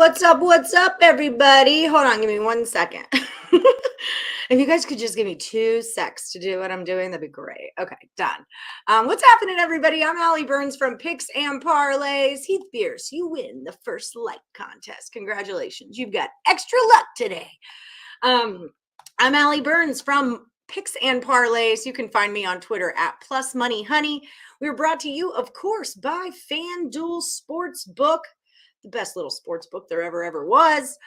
What's up, everybody? Hold on, give me 1 second. If you guys could just give me 2 secs to do what I'm doing, that'd be great. Okay, done. What's happening, everybody? I'm Allie Burns from Picks and Parlays. Heath Pierce, you win the first like contest. Congratulations. You've got extra luck today. I'm Allie Burns from Picks and Parlays. You can find me on Twitter at +moneyhoney. We're brought to you, of course, by FanDuel Sportsbook, the best little sports book there ever was.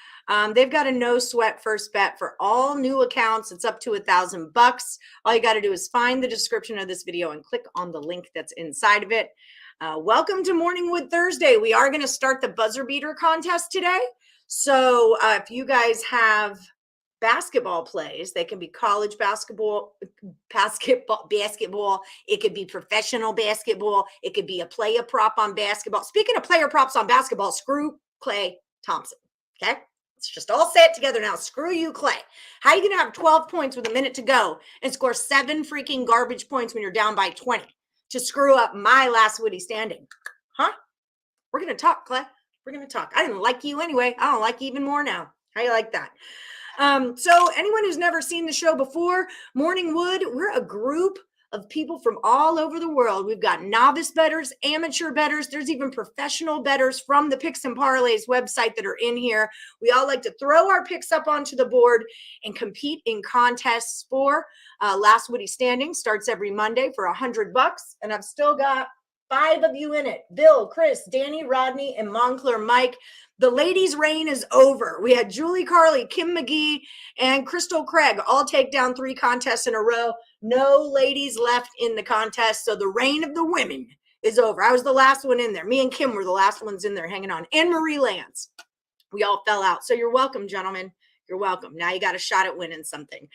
They've got a no sweat first bet for all new accounts. It's up to $1,000. All you got to do is find the description of this video and click on the link that's inside of it. Welcome to Morning Wood Thursday. We are going to start the buzzer beater contest today. So if you guys have basketball plays, they can be college basketball, it could be professional basketball, it could be a player prop on basketball. Speaking of player props on basketball, screw Klay Thompson. Okay, let's just all say it together now. Screw you, Klay. How are you gonna have 12 points with a minute to go and score 7 freaking garbage points when you're down by 20 to screw up my last Woody standing? Huh? We're gonna talk, Klay. We're gonna talk. I didn't like you anyway. I don't like you even more now. How you like that? So anyone who's never seen the show before, Morning Wood, we're a group of people from all over the world. We've got novice bettors, amateur bettors. There's even professional bettors from the Picks and Parlays website that are in here. We all like to throw our picks up onto the board and compete in contests for Last Woody Standing. Starts every Monday for $100. And I've still got 5 of you in it: Bill, Chris, Danny, Rodney, and Moncler Mike. The ladies' reign is over. We had Julie Carly, Kim McGee, and Crystal Craig all take down 3 contests in a row. No ladies left in the contest, so the reign of the women is over. I was the last one in there. Me and Kim were the last ones in there hanging on. And Marie Lance. We all fell out. So you're welcome, gentlemen. You're welcome. Now you got a shot at winning something.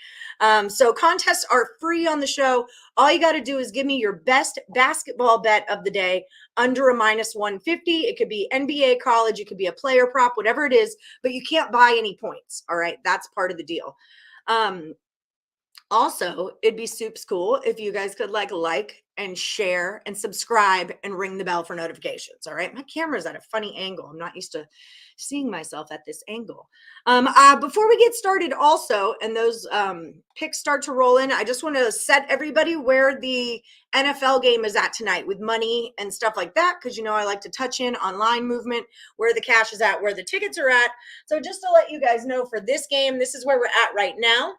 So contests are free on the show. All you got to do is give me your best basketball bet of the day under a -150. It could be NBA, college. It could be a player prop, whatever it is, but you can't buy any points. All right. That's part of the deal. Also, it'd be soups cool if you guys could like and share and subscribe and ring the bell for notifications. All right. My camera's at a funny angle. I'm not used to seeing myself at this angle. Before we get started also, and those picks start to roll in, I just want to set everybody where the NFL game is at tonight with money and stuff like that, because you know I like to touch in on line movement, where the cash is at, where the tickets are at. So just to let you guys know, for this game, this is where we're at right now.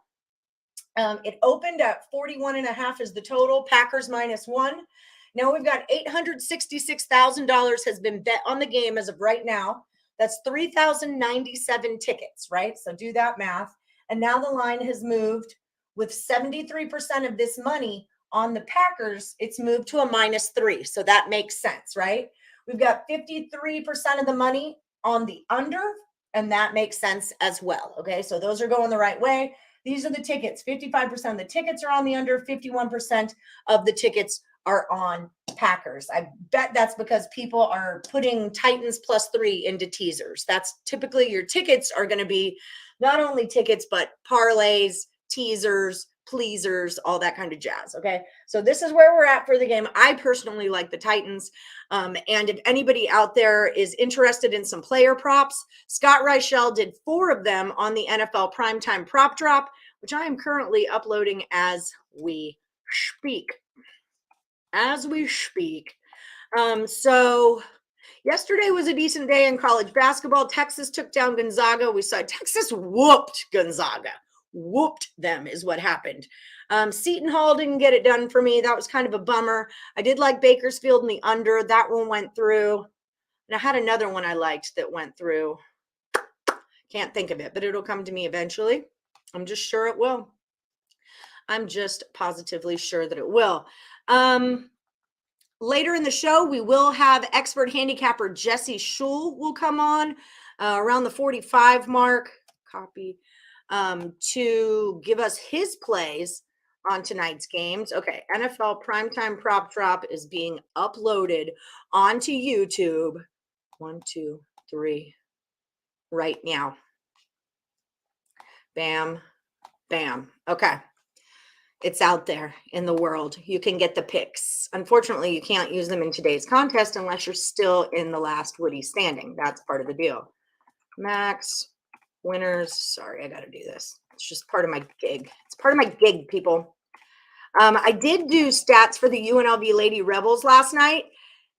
It opened at 41.5 is the total, Packers -1. Now we've got $866,000 has been bet on the game as of right now. That's 3,097 tickets, right? So do that math. And now the line has moved with 73% of this money on the Packers. It's moved to a -3. So that makes sense, right? We've got 53% of the money on the under, and that makes sense as well. Okay. So those are going the right way. These are the tickets. 55% of the tickets are on the under, 51% of the tickets are on Packers. I bet that's because people are putting Titans +3 into teasers. That's typically your tickets are going to be not only tickets, but parlays, teasers, pleasers, all that kind of jazz. Okay. So this is where we're at for the game. I personally like the Titans. And if anybody out there is interested in some player props, Scott Reichel did 4 of them on the NFL Primetime Prop Drop, which I am currently uploading as we speak. So yesterday was a decent day in college basketball. Texas took down Gonzaga. We saw Texas whooped Gonzaga. Whooped them is what happened. Seton Hall didn't get it done for me. That was kind of a bummer. I did like Bakersfield in the under. That one went through. And I had another one I liked that went through. Can't think of it, but it'll come to me eventually. I'm just sure it will. I'm just positively sure that it will. Later in the show, we will have expert handicapper Jesse Schul will come on around the 45 mark. Copy. To give us his plays on tonight's games. Okay, NFL Primetime Prop Drop is being uploaded onto YouTube. 1, 2, 3, right now. Bam, bam. Okay. It's out there in the world. You can get the picks. Unfortunately, you can't use them in today's contest unless you're still in the last Woody standing. That's part of the deal. Max winners. Sorry, I got to do this. It's just part of my gig. It's part of my gig, people. I did do stats for the UNLV Lady Rebels last night.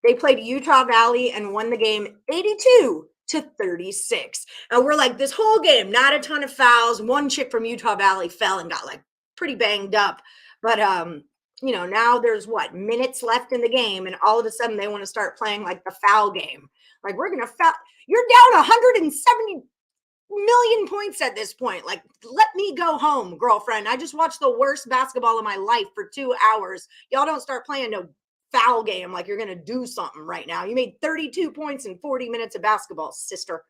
They played Utah Valley and won the game 82-36. And we're like, this whole game, not a ton of fouls. One chick from Utah Valley fell and got like pretty banged up. But now there's minutes left in the game, and all of a sudden they want to start playing like the foul game. Like, we're gonna foul. You're down 170 million points at this point. Like, let me go home, girlfriend. I just watched the worst basketball of my life for 2 hours. Y'all don't start playing no foul game like you're gonna do something right now. You made 32 points in 40 minutes of basketball, sisters.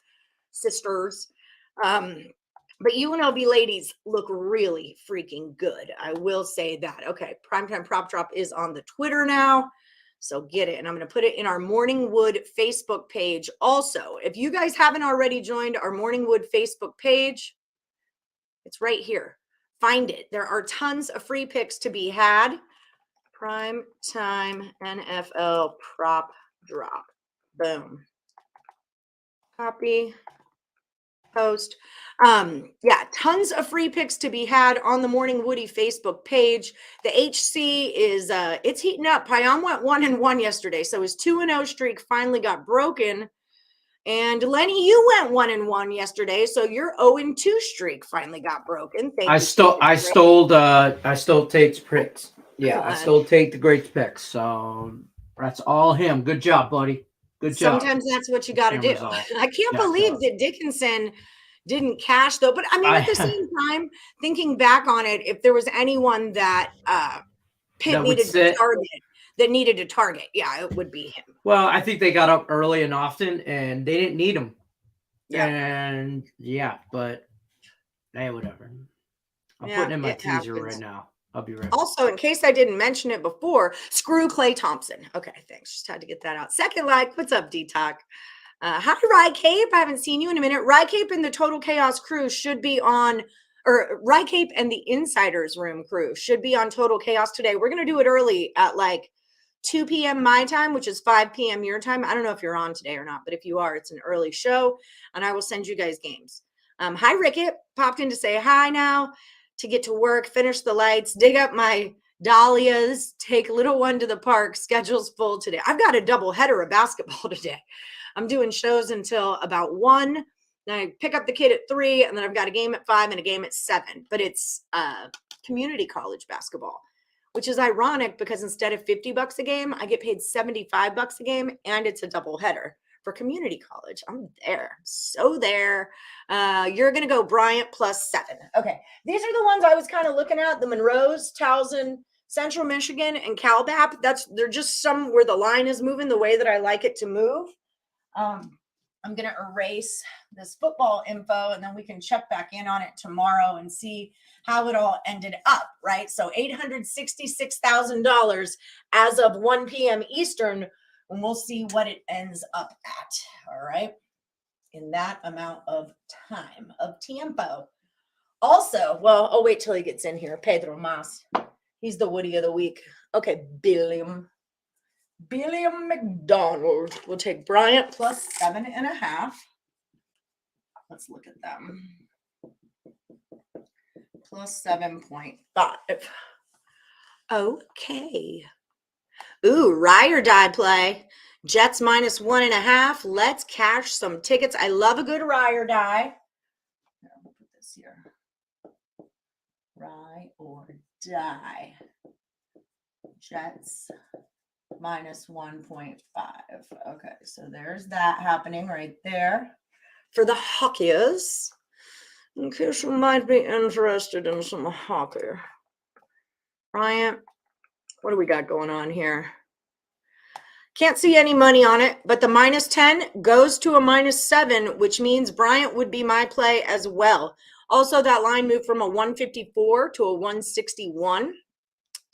But UNLV ladies look really freaking good. I will say that. Okay, Primetime Prop Drop is on the Twitter now. So get it. And I'm going to put it in our Morningwood Facebook page. Also, if you guys haven't already joined our Morningwood Facebook page, it's right here. Find it. There are tons of free picks to be had. Primetime NFL Prop Drop. Boom. Copy. Post. Tons of free picks to be had on the Morning Woody Facebook page. The HC is it's heating up. Payam went 1-1 yesterday, so his 2-0 streak finally got broken. And Lenny, you went 1-1 yesterday, so your 0-2 streak finally got broken. I stole Tate's picks. Yeah, I stole Tate the great picks. So that's all him. Good job, buddy. Good job. Sometimes that's what you got to do. I can't believe that Dickinson didn't cash, though. But I mean, at the same time, thinking back on it, if there was anyone that Pitt needed to target, yeah, it would be him. Well, I think they got up early and often, and they didn't need him. Yeah. And but hey, whatever. I'm putting in my teaser right now. I'll be right back. Also, in case I didn't mention it before, screw Klay Thompson. Okay, thanks. Just had to get that out. Second like, what's up, D-Talk? Hi, Rye Cape. I haven't seen you in a minute. Rye Cape and the Total Chaos crew should be on, or Rye Cape and the Insiders Room crew should be on Total Chaos today. We're going to do it early at like 2 p.m. my time, which is 5 p.m. your time. I don't know if you're on today or not, but if you are, it's an early show, and I will send you guys games. Hi, Rickett. Popped in to say hi now. To get to work, finish the lights, dig up my dahlias, take little one to the park. Schedule's full today. I've got a double header of basketball today. I'm doing shows until about 1. Then I pick up the kid at 3, and then I've got a game at 5 and a game at 7. But it's community college basketball, which is ironic because instead of $50 a game, I get paid $75 a game, and it's a double header. For community college, I'm there. So there. You're going to go Bryant +7. Okay. These are the ones I was kind of looking at. The Monroes, Towson, Central Michigan, and CalBap. They're just some where the line is moving the way that I like it to move. I'm going to erase this football info, and then we can check back in on it tomorrow and see how it all ended up, right? So $866,000 as of 1 p.m. Eastern, and we'll see what it ends up at, all right, in that amount of time, of tiempo. Also, well, I'll wait till he gets in here. Pedro Mas, he's the Woody of the week. Okay, Billiam McDonald. We'll take Bryant +7.5. Let's look at them. +7.5. Okay. Ooh, ride or die play. Jets -1.5. Let's cash some tickets. I love a good ride or die. Here, I'll put this here. Ride or die. Jets -1.5. Okay, so there's that happening right there for the Hokies. In case you might be interested in some hockey. Bryant, what do we got going on here? Can't see any money on it, but the -10 goes to a -7, which means Bryant would be my play as well. Also, that line moved from a 154 to a 161.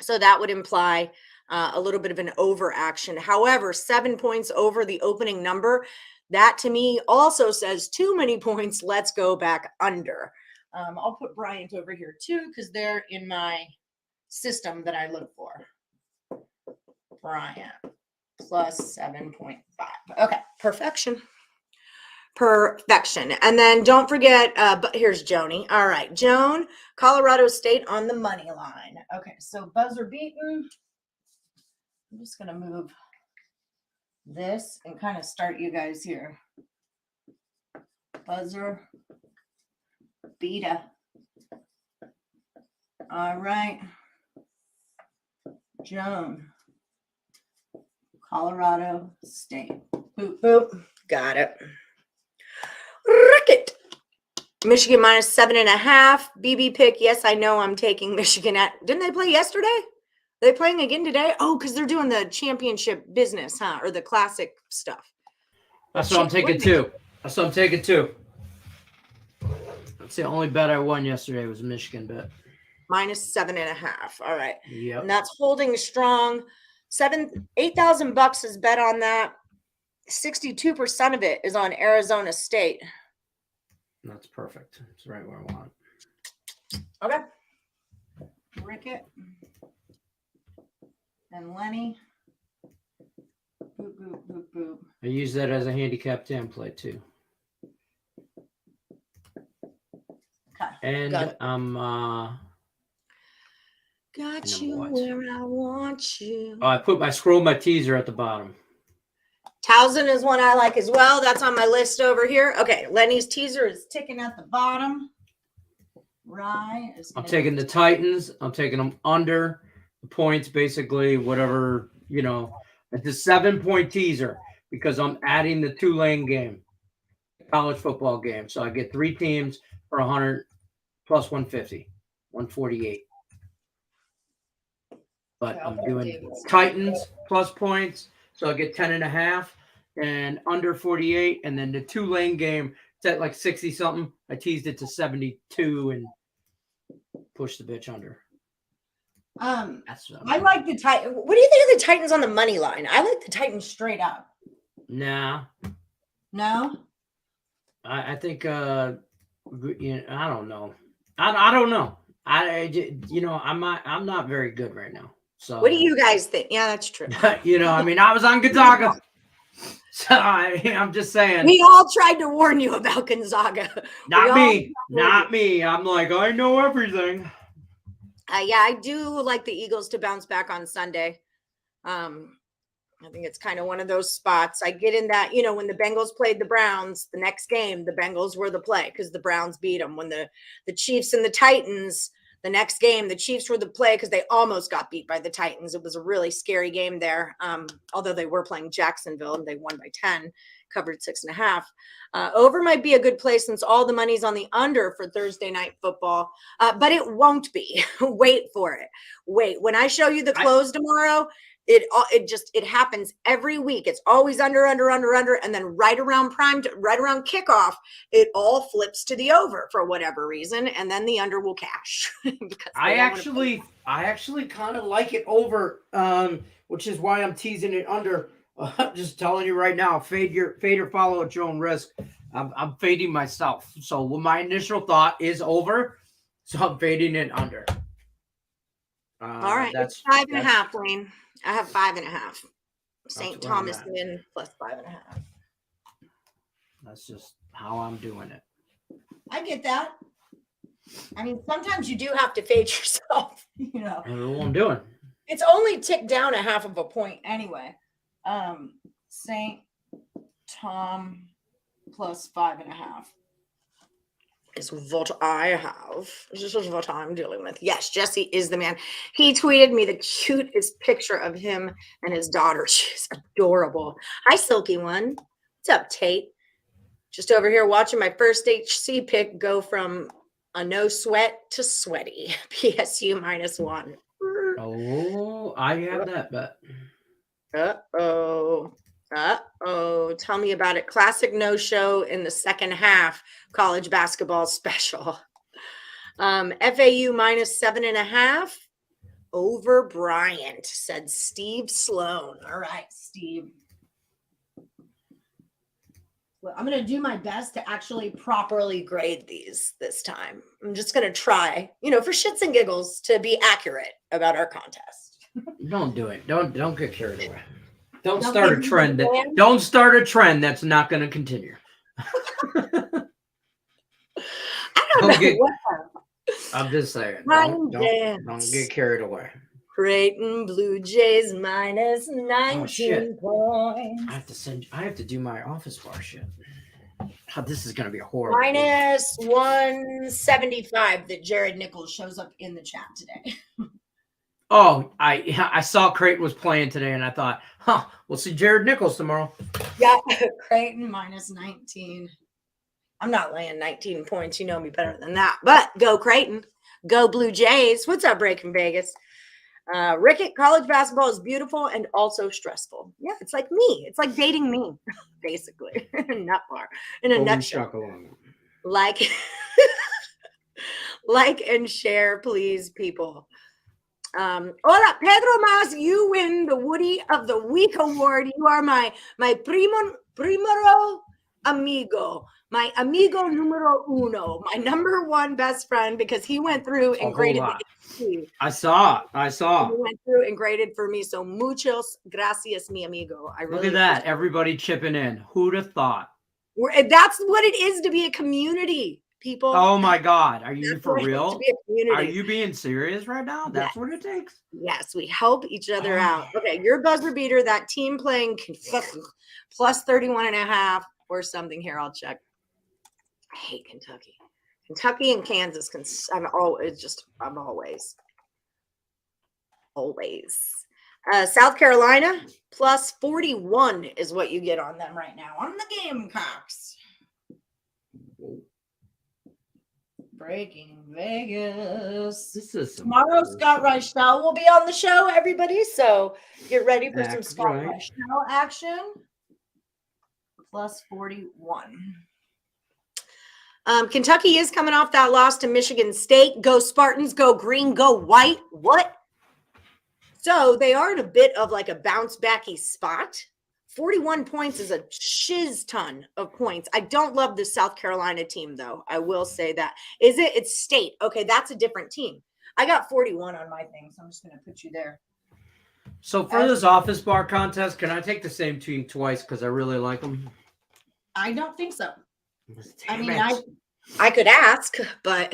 So that would imply a little bit of an overaction. However, 7 points over the opening number, that to me also says too many points. Let's go back under. I'll put Bryant over here too, because they're in my system that I look for. Bryant +7.5. Okay, perfection. Perfection. And then don't forget, but here's Joni. All right, Joan, Colorado State on the money line. Okay, so buzzer beaten. I'm just going to move this and kind of start you guys here. Buzzer beater. All right. Joan, Colorado State. Boop, boop. Got it. Rocket. Michigan minus 7.5. BB pick. Yes, I know I'm taking Michigan at. Didn't they play yesterday? Are they playing again today? Oh, because they're doing the championship business, huh? Or the classic stuff. That's what I'm taking too. That's what I'm taking too. That's the only bet I won yesterday was a Michigan bet. Minus 7.5. All right. Yep. And that's holding strong. $8,000 is bet on that. 62% of it is on Arizona State. That's perfect. That's right where I want. Okay. Rickett and Lenny. Boop, boop, boop, boop. I use that as a handicap template too. Okay. And got you where I want you. Oh, I scrolled my teaser at the bottom. Towson is one I like as well. That's on my list over here. Okay, Lenny's teaser is ticking at the bottom. Right. I'm taking the Titans. I'm taking them under the points, basically, whatever, It's a 7-point teaser because I'm adding the Tulane game, college football game. So I get 3 teams for 100 plus 150, 148. But I'm doing Titans plus points. So I get 10.5 and under 48. And then the Tulane game, it's at like 60 something. I teased it to 72 and pushed the bitch under. I like the Titans. What do you think of the Titans on the money line? I like the Titans straight up. Nah. No? I think, I don't know. I don't know. I'm not very good right now. So what do you guys think? Yeah, that's true. I was on Gonzaga. So I'm just saying. We all tried to warn you about Gonzaga. Not me. I'm like, I know everything. Yeah, I do like the Eagles to bounce back on Sunday. I think it's kind of one of those spots. I get in that, when the Bengals played the Browns, the next game, the Bengals were the play because the Browns beat them. When the Chiefs and the Titans, the next game, the Chiefs were the play because they almost got beat by the Titans. It was a really scary game there. Although they were playing Jacksonville and they won by 10, covered 6.5. Over might be a good play since all the money's on the under for Thursday night football, but it won't be. Wait for it. Wait, when I show you the close tomorrow, it happens every week. It's always under, and then right around kickoff, it all flips to the over for whatever reason, and then the under will cash. I actually kind of like it over, which is why I'm teasing it under. Just telling you right now, fade or follow at your own risk. I'm fading myself. So my initial thought is over, so I'm fading it under. All right, it's 5.5, Wayne. I have 5.5. St. Thomas in plus 5.5. That's just how I'm doing it. I get that. I mean, sometimes you do have to fade yourself. I don't know what I'm doing. It's only ticked down 0.5 point anyway. St. Tom plus 5.5 is what I have. This is what I'm dealing with. Yes, Jesse is the man. He tweeted me the cutest picture of him and his daughter. She's adorable. Hi, Silky One. What's up, Tate? Just over here watching my first HC pick go from a no sweat to sweaty. PSU -1. Oh, I have that bet. Tell me about it. Classic no-show in the second half college basketball special. FAU -7.5 over Bryant, said Steve Sloan. All right, Steve. Well, I'm going to do my best to actually properly grade these this time. I'm just going to try, for shits and giggles, to be accurate about our contest. Don't do it. Don't get carried away. Don't start a trend that's not going to continue. I don't know what. I'm just saying. Don't Don't get carried away. Creighton Blue Jays minus 19 points. I have to do my office bar shit. Oh, this is gonna be a horrible. Minus 175 that Jared Nichols shows up in the chat today. Oh, I saw Creighton was playing today, and I thought, we'll see Jared Nichols tomorrow. Yeah, Creighton minus 19. I'm not laying 19 points. You know me better than that. But go Creighton. Go Blue Jays. What's up, Breaking Vegas? Rickett, college basketball is beautiful and also stressful. Yeah, it's like me. It's like dating me, basically. Nut bar. In a nutshell. Like and share, please, people. Hola, Pedro Mas, you win the Woody of the Week award. You are my primero amigo, my amigo numero uno, my number one best friend, because he went through and graded the I saw. He went through and graded for me. So muchos gracias, mi amigo. I really look at that. Everybody chipping in. Who'd have thought? That's what it is to be a community. People. Oh my God. Are you for real? Are you being serious right now? That's what it takes. Yes, we help each other out. Okay, your buzzer beater, that team playing plus 31.5 or something here. I'll check. I hate Kentucky. Kentucky and Kansas I'm always. South Carolina plus 41 is what you get on them right now on the Gamecocks. Breaking Vegas. This is tomorrow. Scott Reichel will be on the show, everybody. So get ready for some Scott Reichel action. Plus 41. Kentucky is coming off that loss to Michigan State. Go Spartans, go green, go white. What? So they are in a bit of like a bounce backy spot. 41 points is a shiz ton of points. I don't love the South Carolina team, though. I will say that. Is it? It's State. Okay, that's a different team. I got 41 on my thing, so I'm just going to put you there. So for this office bar contest, can I take the same team twice because I really like them? I don't think so. I could ask, but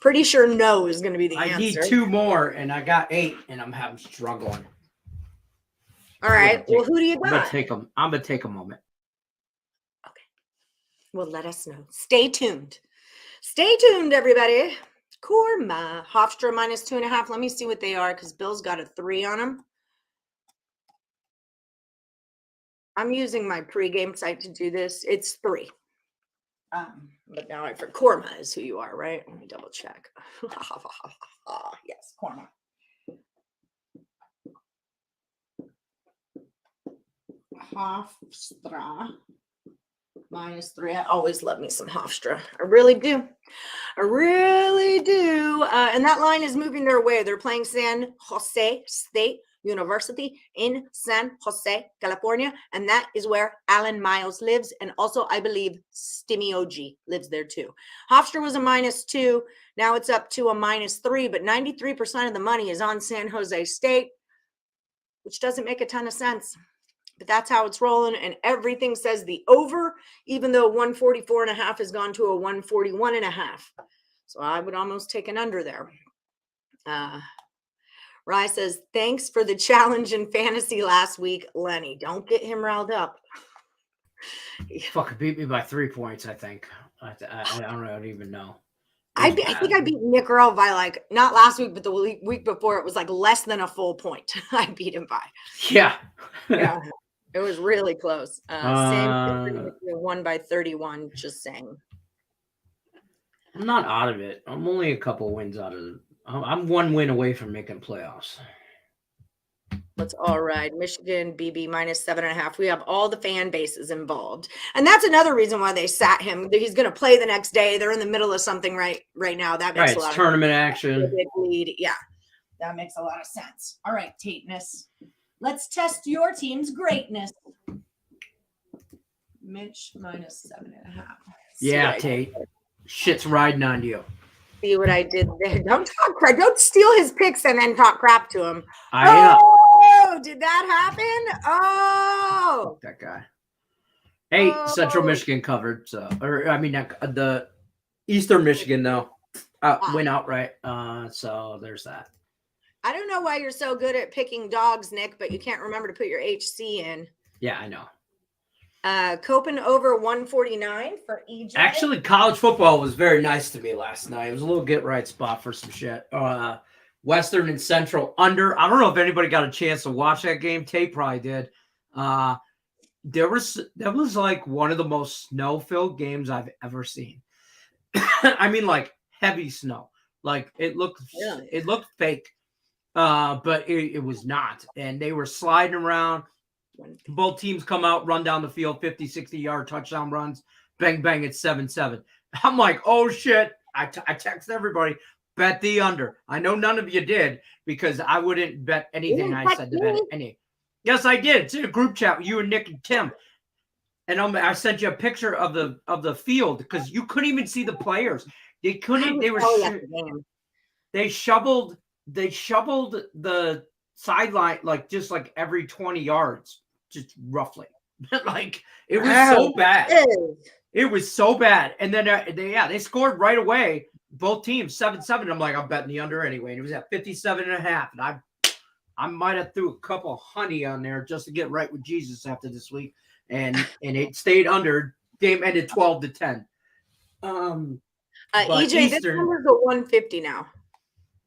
pretty sure no is going to be the answer. I need 2 more, and I got 8, and I'm struggling. All right. Well, who do you got? I'm going to take a moment. Okay. Well, let us know. Stay tuned. Stay tuned, everybody. Korma. Hofstra minus 2.5. Let me see what they are because Bill's got a 3 on them. I'm using my pregame site to do this. It's 3. But now Korma is who you are, right? Let me double check. Yes, Korma. Hofstra minus 3. I always love me some Hofstra. I really do. And that line is moving their way. They're playing San Jose State University in San Jose, California. And that is where Alan Miles lives. And also, I believe, Stimmy OG lives there too. Hofstra was a minus 2. Now it's up to a minus 3. But 93% of the money is on San Jose State, which doesn't make a ton of sense. But that's how it's rolling, and everything says the over, even though 144.5 has gone to a 141.5. So I would almost take an under there. Rye says, thanks for the challenge in fantasy last week, Lenny. Don't get him riled up. He fucking beat me by 3 points, I think. I don't even know. I think I beat Nick Earle by like, not last week, but the week before, it was like less than a full point. I beat him by. Yeah. Yeah. It was really close. Same won by 31, just saying. I'm not out of it. I'm only a couple wins out of it. I'm 1 win away from making playoffs. That's all right. Michigan, BB minus 7.5. We have all the fan bases involved. And that's another reason why they sat him. He's going to play the next day. They're in the middle of something right now. That makes a lot of tournament action. Big lead. Yeah, that makes a lot of sense. All right, Tateness. Let's test your team's greatness. Mitch minus 7.5. Yeah, Tate. Shit's riding on you. See what I did there. Don't talk crap. Don't steal his picks and then talk crap to him. Oh, did that happen? Oh, that guy. Hey, Central Oh, Michigan covered. So, the Eastern Michigan though went outright. So there's that. I don't know why you're so good at picking dogs, Nick, but you can't remember to put your HC in. Yeah, I know. Copen over 149 for EJ. Actually, college football was very nice to me last night. It was a little get right spot for some shit. Western and Central under. I don't know if anybody got a chance to watch that game. Tate probably did. That was like one of the most snow-filled games I've ever seen. I mean, like heavy snow. Like it looked fake. But it was not. And they were sliding around. Both teams come out, run down the field, 50, 60-yard touchdown runs. Bang, bang, it's 7-7. I'm like, oh, shit. I text everybody, bet the under. I know none of you did because I wouldn't bet anything I said to bet any. Yes, I did. It's in a group chat with you and Nick and Tim. And I sent you a picture of the field because you couldn't even see the players. They couldn't. They were. They shoveled the sideline just like every 20 yards, just roughly. Like it was so bad. It was so bad. And then they scored right away. Both teams 7-7. I'm like, I'm betting the under anyway. And it was at 57.5. And I might have threw a couple honey on there just to get right with Jesus after this week. And it stayed under. Game ended 12-10. EJ, this number's at 150 now.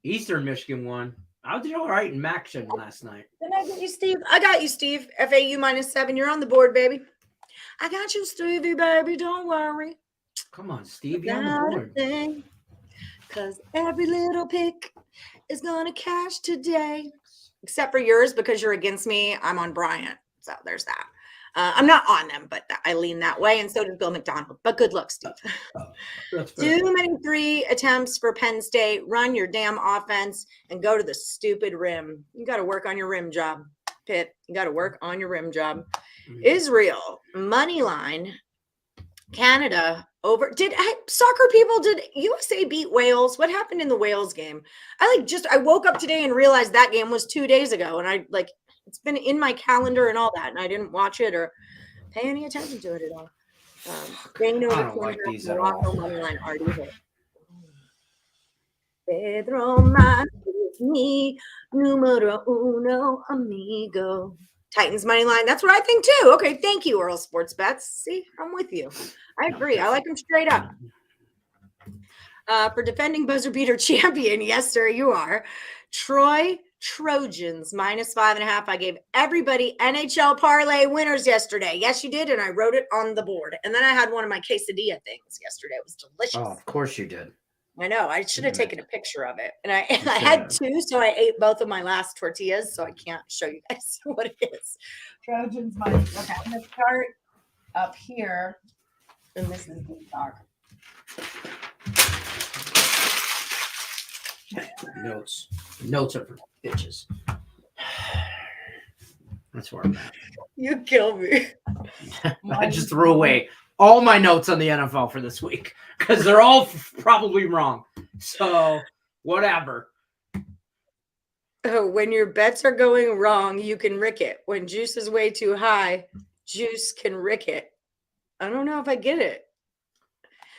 Eastern Michigan won. I did all right in action last night. Did I get you, Steve? I got you, Steve. FAU -7. You're on the board, baby. I got you, Stevie, baby. Don't worry. Come on, Steve. You're on the board. Because every little pick is going to cash today. Except for yours because you're against me. I'm on Bryant. So there's that. I'm not on them, but I lean that way, and so does Bill McDonald. But good luck, Steve. Too many 3 attempts for Penn State. Run your damn offense and go to the stupid rim. You got to work on your rim job, Pitt. You got to work on your rim job. Israel, money line. Canada over. Did USA beat Wales? What happened in the Wales game? I woke up today and realized that game was 2 days ago, and it's been in my calendar and all that, and I didn't watch it or pay any attention to it at all. I don't like these at all. Moneyline already hit. Pedro me, numero uno amigo. Titans money line. That's what I think too. Okay, thank you, Earle Sports Bets. See, I'm with you. I agree. I like them straight up. For defending buzzer beater champion, yes, sir, you are. Troy Trojans -5.5. I gave everybody NHL parlay winners yesterday. Yes, you did, and I wrote it on the board. And then I had one of my quesadilla things yesterday. It was delicious. Oh, of course you did. I know. I should have taken a picture of it. And I had 2, so I ate both of my last tortillas, so I can't show you guys what it is. Trojans money. Okay, I'm going to start up here, and this is the dog. Notes are for bitches. That's where I'm at. You kill me. I just threw away all my notes on the NFL for this week because they're all probably wrong. So whatever. Oh, when your bets are going wrong, you can rick it. When juice is way too high, juice can rick it. I don't know if I get it.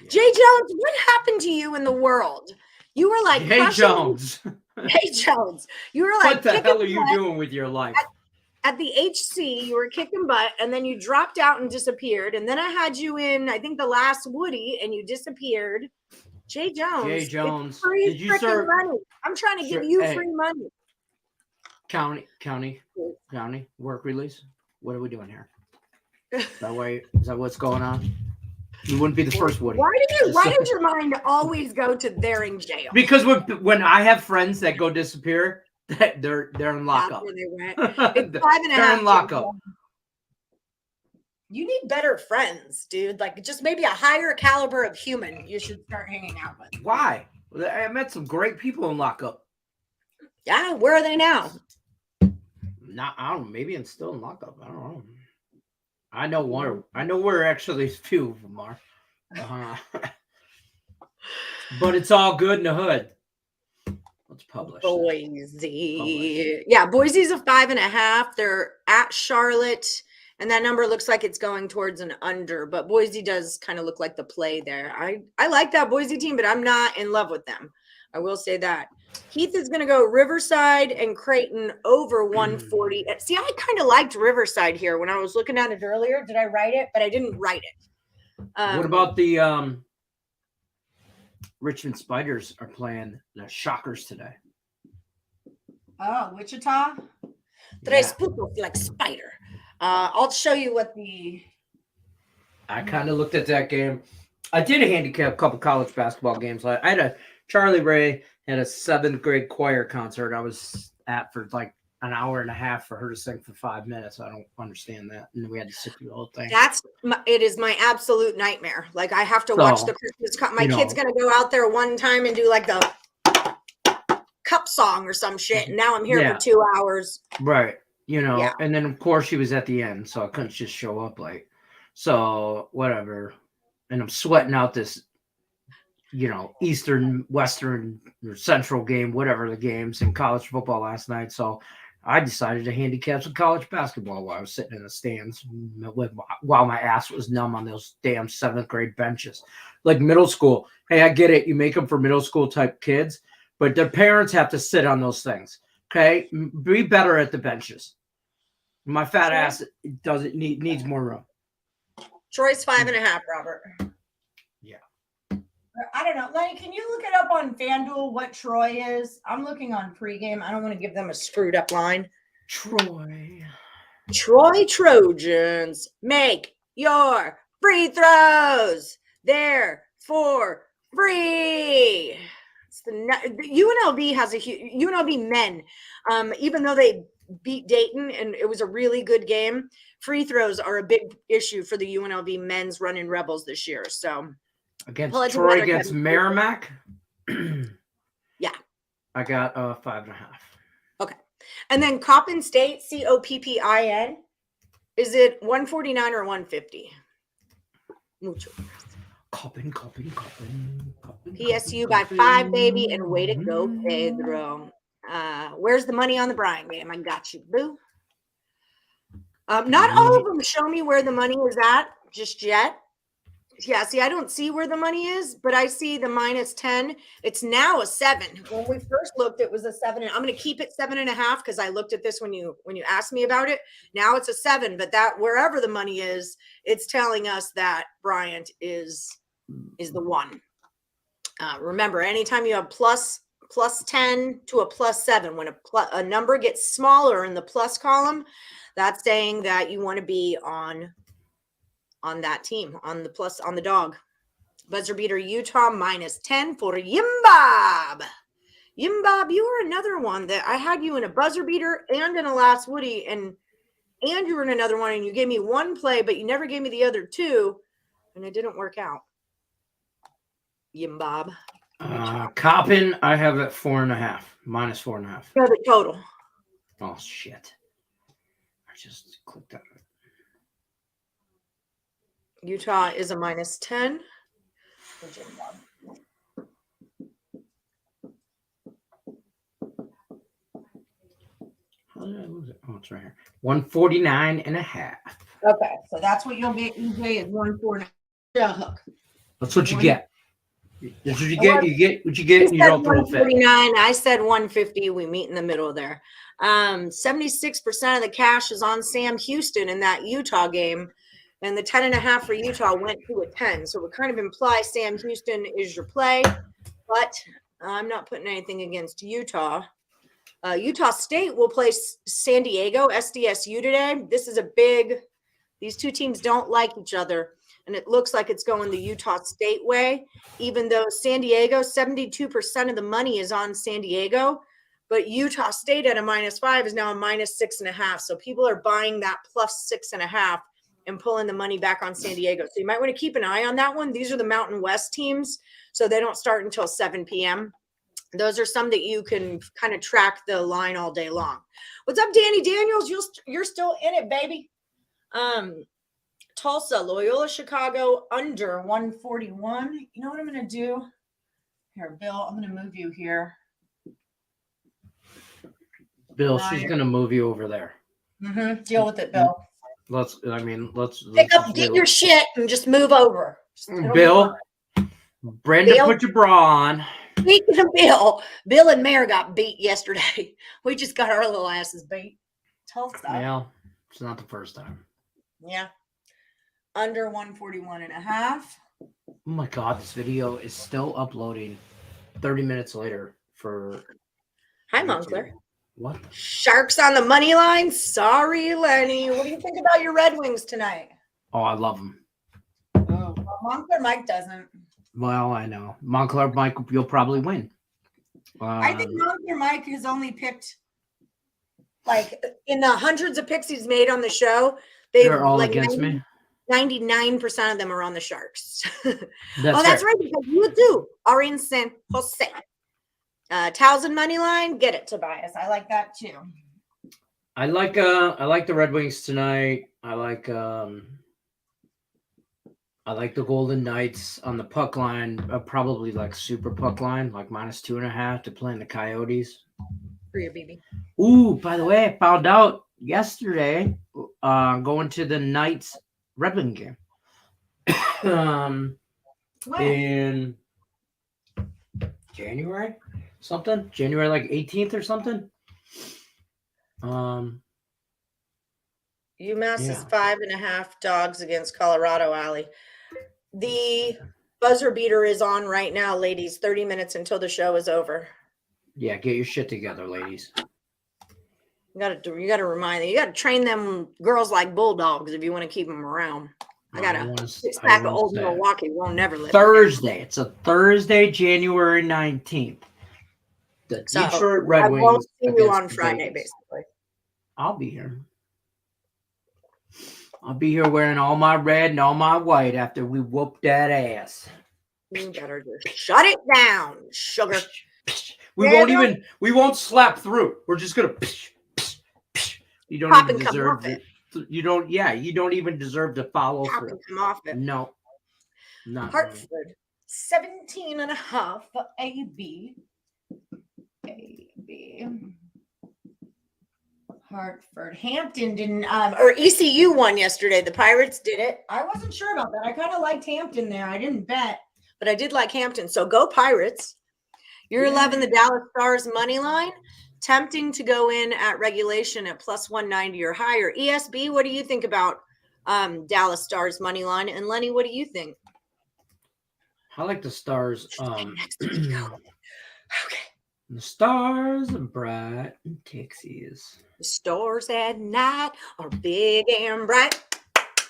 Yeah. Jay Jones, what happened to you in the world? You were like, Hey Jones. Hey Jones. You were like, what the hell are you doing with your life? At the HC, you were kicking butt, and then you dropped out and disappeared. And then I had you in, I think, the last Woody, and you disappeared. Jay Jones. Jay Jones. Free Did you serve money? I'm trying to give you free money. County, work release. What are we doing here? Is that what's going on? You wouldn't be the first Woody. Why did your mind always go to they're in jail? Because when I have friends that go disappear, they're in lockup. That's where they went. It's 5.5. They're in lockup. You need better friends, dude. Like just maybe a higher caliber of human you should start hanging out with. Why? I met some great people in lockup. Yeah, where are they now? I don't know. Maybe I'm still in lockup. I don't know. I know where actually a few of them are. But it's all good in the hood. Let's publish. Boise. Yeah, Boise's a 5.5. They're at Charlotte And that number looks like it's going towards an under, but Boise does kind of look like the play there. I like that Boise team, but I'm not in love with them. I will say that. Heath is going to go Riverside and Creighton over 140. See, I kind of liked Riverside here when I was looking at it earlier. Did I write it? But I didn't write it. What about the Richmond Spiders are playing the Shockers today? Oh, Wichita? Tres puntos like spider. I'll show you what I kind of looked at that game. I did a handicap a couple college basketball games. I had a Charlie Ray had a 7th grade choir concert I was at for like an hour and a half for her to sing for 5 minutes. I don't understand that. And we had to sit through the whole thing. It is my absolute nightmare. Like I have to watch the Christmas my kid's going to go out there one time and do like the cup song or some shit. And now I'm here for 2 hours. Right. And then of course she was at the end, so I couldn't just show up late. So whatever. And I'm sweating out this, Eastern, Western, or Central game, whatever the games in college football last night. So I decided to handicap some college basketball while I was sitting in the stands while my ass was numb on those damn 7th grade benches. Like middle school. Hey, I get it. You make them for middle school type kids, but their parents have to sit on those things. Okay, be better at the benches. My fat ass needs more room. Troy's 5.5, Robert. Yeah. I don't know. Lenny, can you look it up on FanDuel what Troy is? I'm looking on pregame. I don't want to give them a screwed up line. Troy Trojans, make your free throws. They're for free. UNLV has UNLV men, even though they beat Dayton and it was a really good game, free throws are a big issue for the UNLV men's running Rebels this year. So against Troy against Merrimack. Yeah. I got 5.5. Okay. And then Coppin State, Coppin, is it 149 or 150? Mucho. Coppin. PSU by 5, baby, and way to go, Pedro. Where's the money on the Bryant game? I got you, boo. Not all of them show me where the money is at just yet. Yeah, see, I don't see where the money is, but I see the -10. It's now a 7. When we first looked, it was a 7. I'm going to keep it 7.5 because I looked at this when you asked me about it. Now it's a 7, but that wherever the money is, it's telling us that Bryant is the one. Remember, anytime you have plus 10 to a +7, when a number gets smaller in the plus column, that's saying that you want to be on that team, on the dog. Buzzer beater Utah -10 for Yimbob. Yimbob, you were another one that I had you in a buzzer beater and in a last Woody, and you were in another one, and you gave me one play, but you never gave me the other two, and it didn't work out. Yimbob. Coppin, I have at 4.5, -4.5. No, the total. Oh shit! I just clicked that. Utah is a -10. How did I lose it? Oh, it's right here. 149.5. Okay, so that's what you'll get. EJ is 149. Hook. That's what you get. That's what you get. You get what you get. And you don't throw a fit. 149. I said 150. We meet in the middle there. 76% of the cash is on Sam Houston in that Utah game. And the 10.5 for Utah went to a 10. So it kind of implies Sam Houston is your play. But I'm not putting anything against Utah. Utah State will play San Diego, SDSU today. This is these two teams don't like each other. And it looks like it's going the Utah State way, even though San Diego, 72% of the money is on San Diego. But Utah State at a -5 is now a -6.5. So people are buying that +6.5 and pulling the money back on San Diego. So you might want to keep an eye on that one. These are the Mountain West teams, so they don't start until 7 p.m. Those are some that you can kind of track the line all day long. What's up, Danny Daniels? You're still in it, baby. Tulsa, Loyola, Chicago, under 141. You know what I'm going to do? Here, Bill, I'm going to move you here. Bill, she's going to move you over there. Deal with it, Bill. Let's Pick up, get your shit, and just move over. Bill, Brenda, Bill? put your bra on. Speaking of Bill and Mayor got beat yesterday. We just got our little asses beat. Tulsa. Well, it's not the first time. Yeah. Under 141.5. Oh my God, this video is still uploading 30 minutes later for... Hi, Moncler. What? Sharks on the money line? Sorry, Lenny. What do you think about your Red Wings tonight? Oh, I love them. Oh, well, Moncler Mike doesn't. Well, I know. Moncler Mike, you'll probably win. I think Moncler Mike has only picked, like, in the hundreds of picks he's made on the show, they're all against me. 99% of them are on the Sharks. That's right, because you too are in San Jose. Towson money line, get it, Tobias. I like that too. I like the Red Wings tonight. I like the Golden Knights on the puck line. Probably like super puck line, like -2.5 to playing the Coyotes. For your BB. Ooh, by the way, I found out yesterday going to the Knights Red Wing game. In January something, January like 18th or something. UMass Yeah. is 5.5 dogs against Colorado, Alley. The buzzer beater is on right now, ladies. 30 minutes until the show is over. Yeah, get your shit together, ladies. You gotta remind them. You gotta train them girls like bulldogs if you want to keep them around. I got a 6-pack of old Milwaukee. Won't never let Thursday. It's a Thursday, January 19th. The Detroit Red Wings. I won't see you on Friday, basically. I'll be here. I'll be here wearing all my red and all my white after we whoop that ass. You better just shut it down, sugar. We won't slap through. We're just gonna. You don't even deserve it. You don't even deserve to follow through. Come off it. No. Not Hartford, really. 17.5 for AB. Hartford. Hampton didn't, or ECU won yesterday. The Pirates did it. I wasn't sure about that. I kind of liked Hampton there. I didn't bet, but I did like Hampton. So go Pirates. You're 11, the Dallas Stars money line. Tempting to go in at regulation at +190 or higher. ESB, what do you think about Dallas Stars money line? And Lenny, what do you think? I like the Stars. Okay. The stars are bright in Texas. The stars at night are big and bright,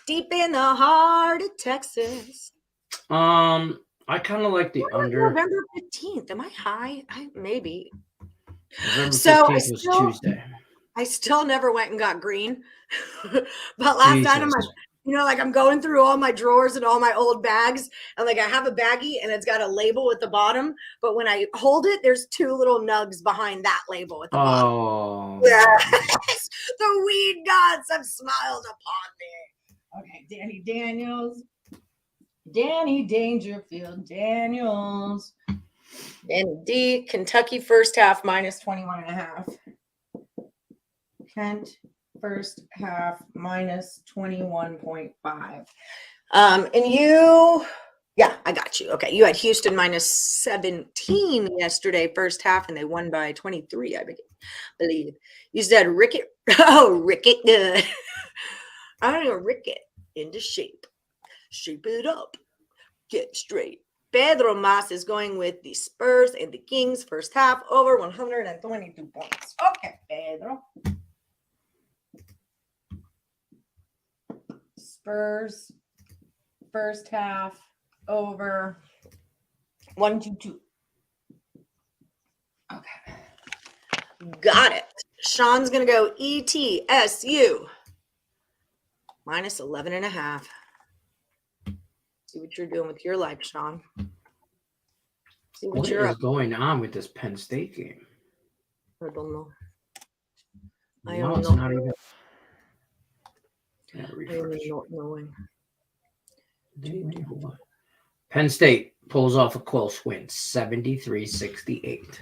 deep in the heart of Texas. I kind of like the under. November 15th. Am I high? Maybe. November 15th was Tuesday. I still never went and got green. But last night I'm going through all my drawers and all my old bags, and like I have a baggie and it's got a label at the bottom, but when I hold it, there's 2 little nugs behind that label at the bottom. Yes, the weed gods have smiled upon me. Okay, Danny Daniels, Danny Dangerfield Daniels, Danny D. Kentucky first half -21.5. Kent first half -21.5. And you, yeah, I got you. Okay, you had Houston -17 yesterday, first half, and they won by 23, I believe. You said Rickett. Oh, Rickett, good. I don't know, Rickett into shape. Shape it up. Get straight. Pedro Mas is going with the Spurs and the Kings, first half, over 122 points. Okay, Pedro. Spurs, first half, over 122. Okay. Got it. Sean's going to go ETSU. -11.5. See what you're doing with your life, Sean. See what is going on with this Penn State game? I don't know. I don't know. Not even... I'm not knowing. Penn State pulls off a close win, 73-68.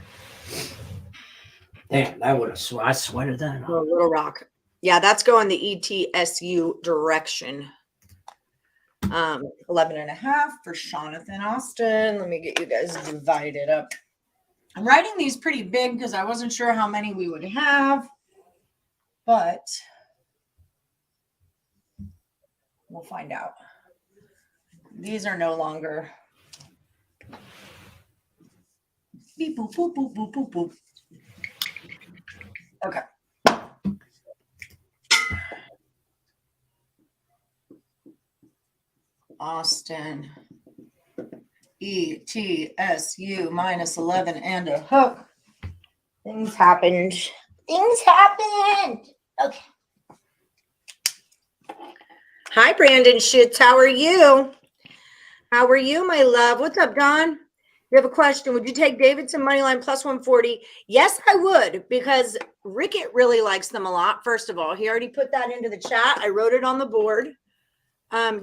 Damn, that would have I sweated that. Little Rock. Yeah, that's going the ETSU direction. 11.5 for Jonathan Austin. Let me get you guys divided up. I'm writing these pretty big because I wasn't sure how many we would have, but we'll find out. These are no longer. Beep, boop, boop, boop, boop, boop, boop. Okay. Austin, ETSU minus 11 and a hook. Things happened. Things happened. Okay. Hi, Brandon Schitz. How are you? How are you, my love? What's up, Don? You have a question. Would you take Davidson moneyline plus 140? Yes, I would, because Rickett really likes them a lot. First of all, he already put that into the chat. I wrote it on the board.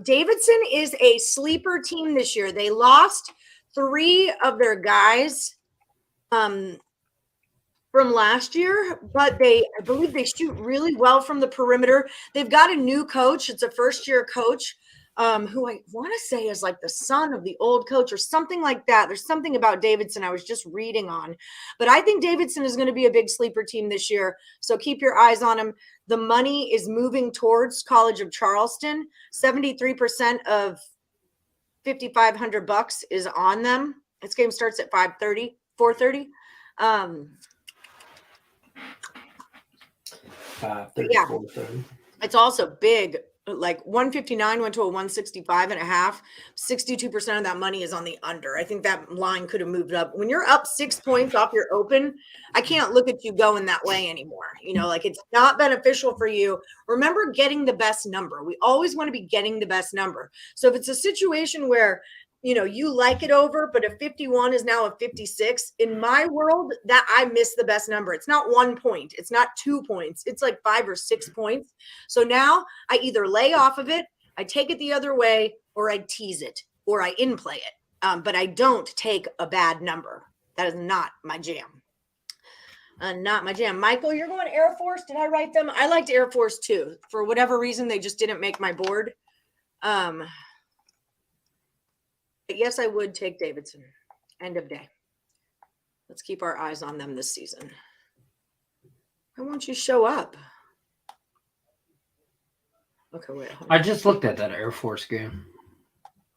Davidson is a sleeper team this year. They lost 3 of their guys from last year, but I believe they shoot really well from the perimeter. They've got a new coach. It's a first-year coach who I want to say is like the son of the old coach or something like that. There's something about Davidson I was just reading on. But I think Davidson is going to be a big sleeper team this year, so keep your eyes on them. The money is moving towards College of Charleston. 73% of $5,500 is on them. This game starts at 5:30, 4:30. 5:30, Yeah. 4:30. It's also big. Like 159 went to a 165 and a half. 62% of that money is on the under. I think that line could have moved up. When you're up 6 points off your open, I can't look at you going that way anymore. You know, like it's not beneficial for you. Remember getting the best number. We always want to be getting the best number. So if it's a situation where, you know, you like it over, but a 51 is now a 56. In my world, that I miss the best number. It's not 1 point. It's not 2 points. It's like 5 or 6 points. So now I either lay off of it, I take it the other way, or I tease it, or I in-play it. But I don't take a bad number. That is not my jam. Not my jam. Michael, you're going Air Force. Did I write them? I liked Air Force too. For whatever reason, they just didn't make my board. But yes, I would take Davidson. End of day. Let's keep our eyes on them this season. Why won't you show up? Okay, wait. I just looked at that Air Force game.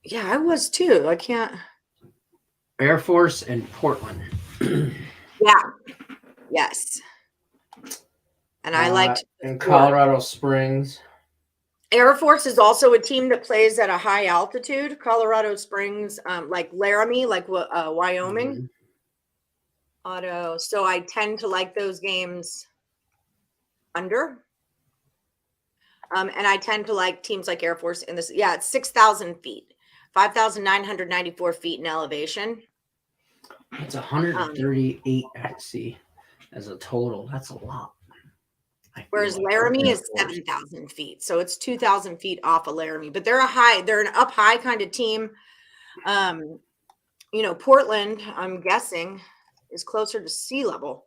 Yeah, I was too. I can't. Air Force and Portland. Yeah. Yes. And I liked in Colorado Springs. Air Force is also a team that plays at a high altitude. Colorado Springs, like Laramie, like Wyoming. Mm-hmm. So I tend to like those games under. And I tend to like teams like Air Force in this. Yeah, it's 6,000 feet, 5,994 feet in elevation. It's 138 at sea as a total. That's a lot. Whereas Laramie is 7,000 feet. So it's 2,000 feet off of Laramie, but they're an up high kind of team. You know, Portland, I'm guessing, is closer to sea level.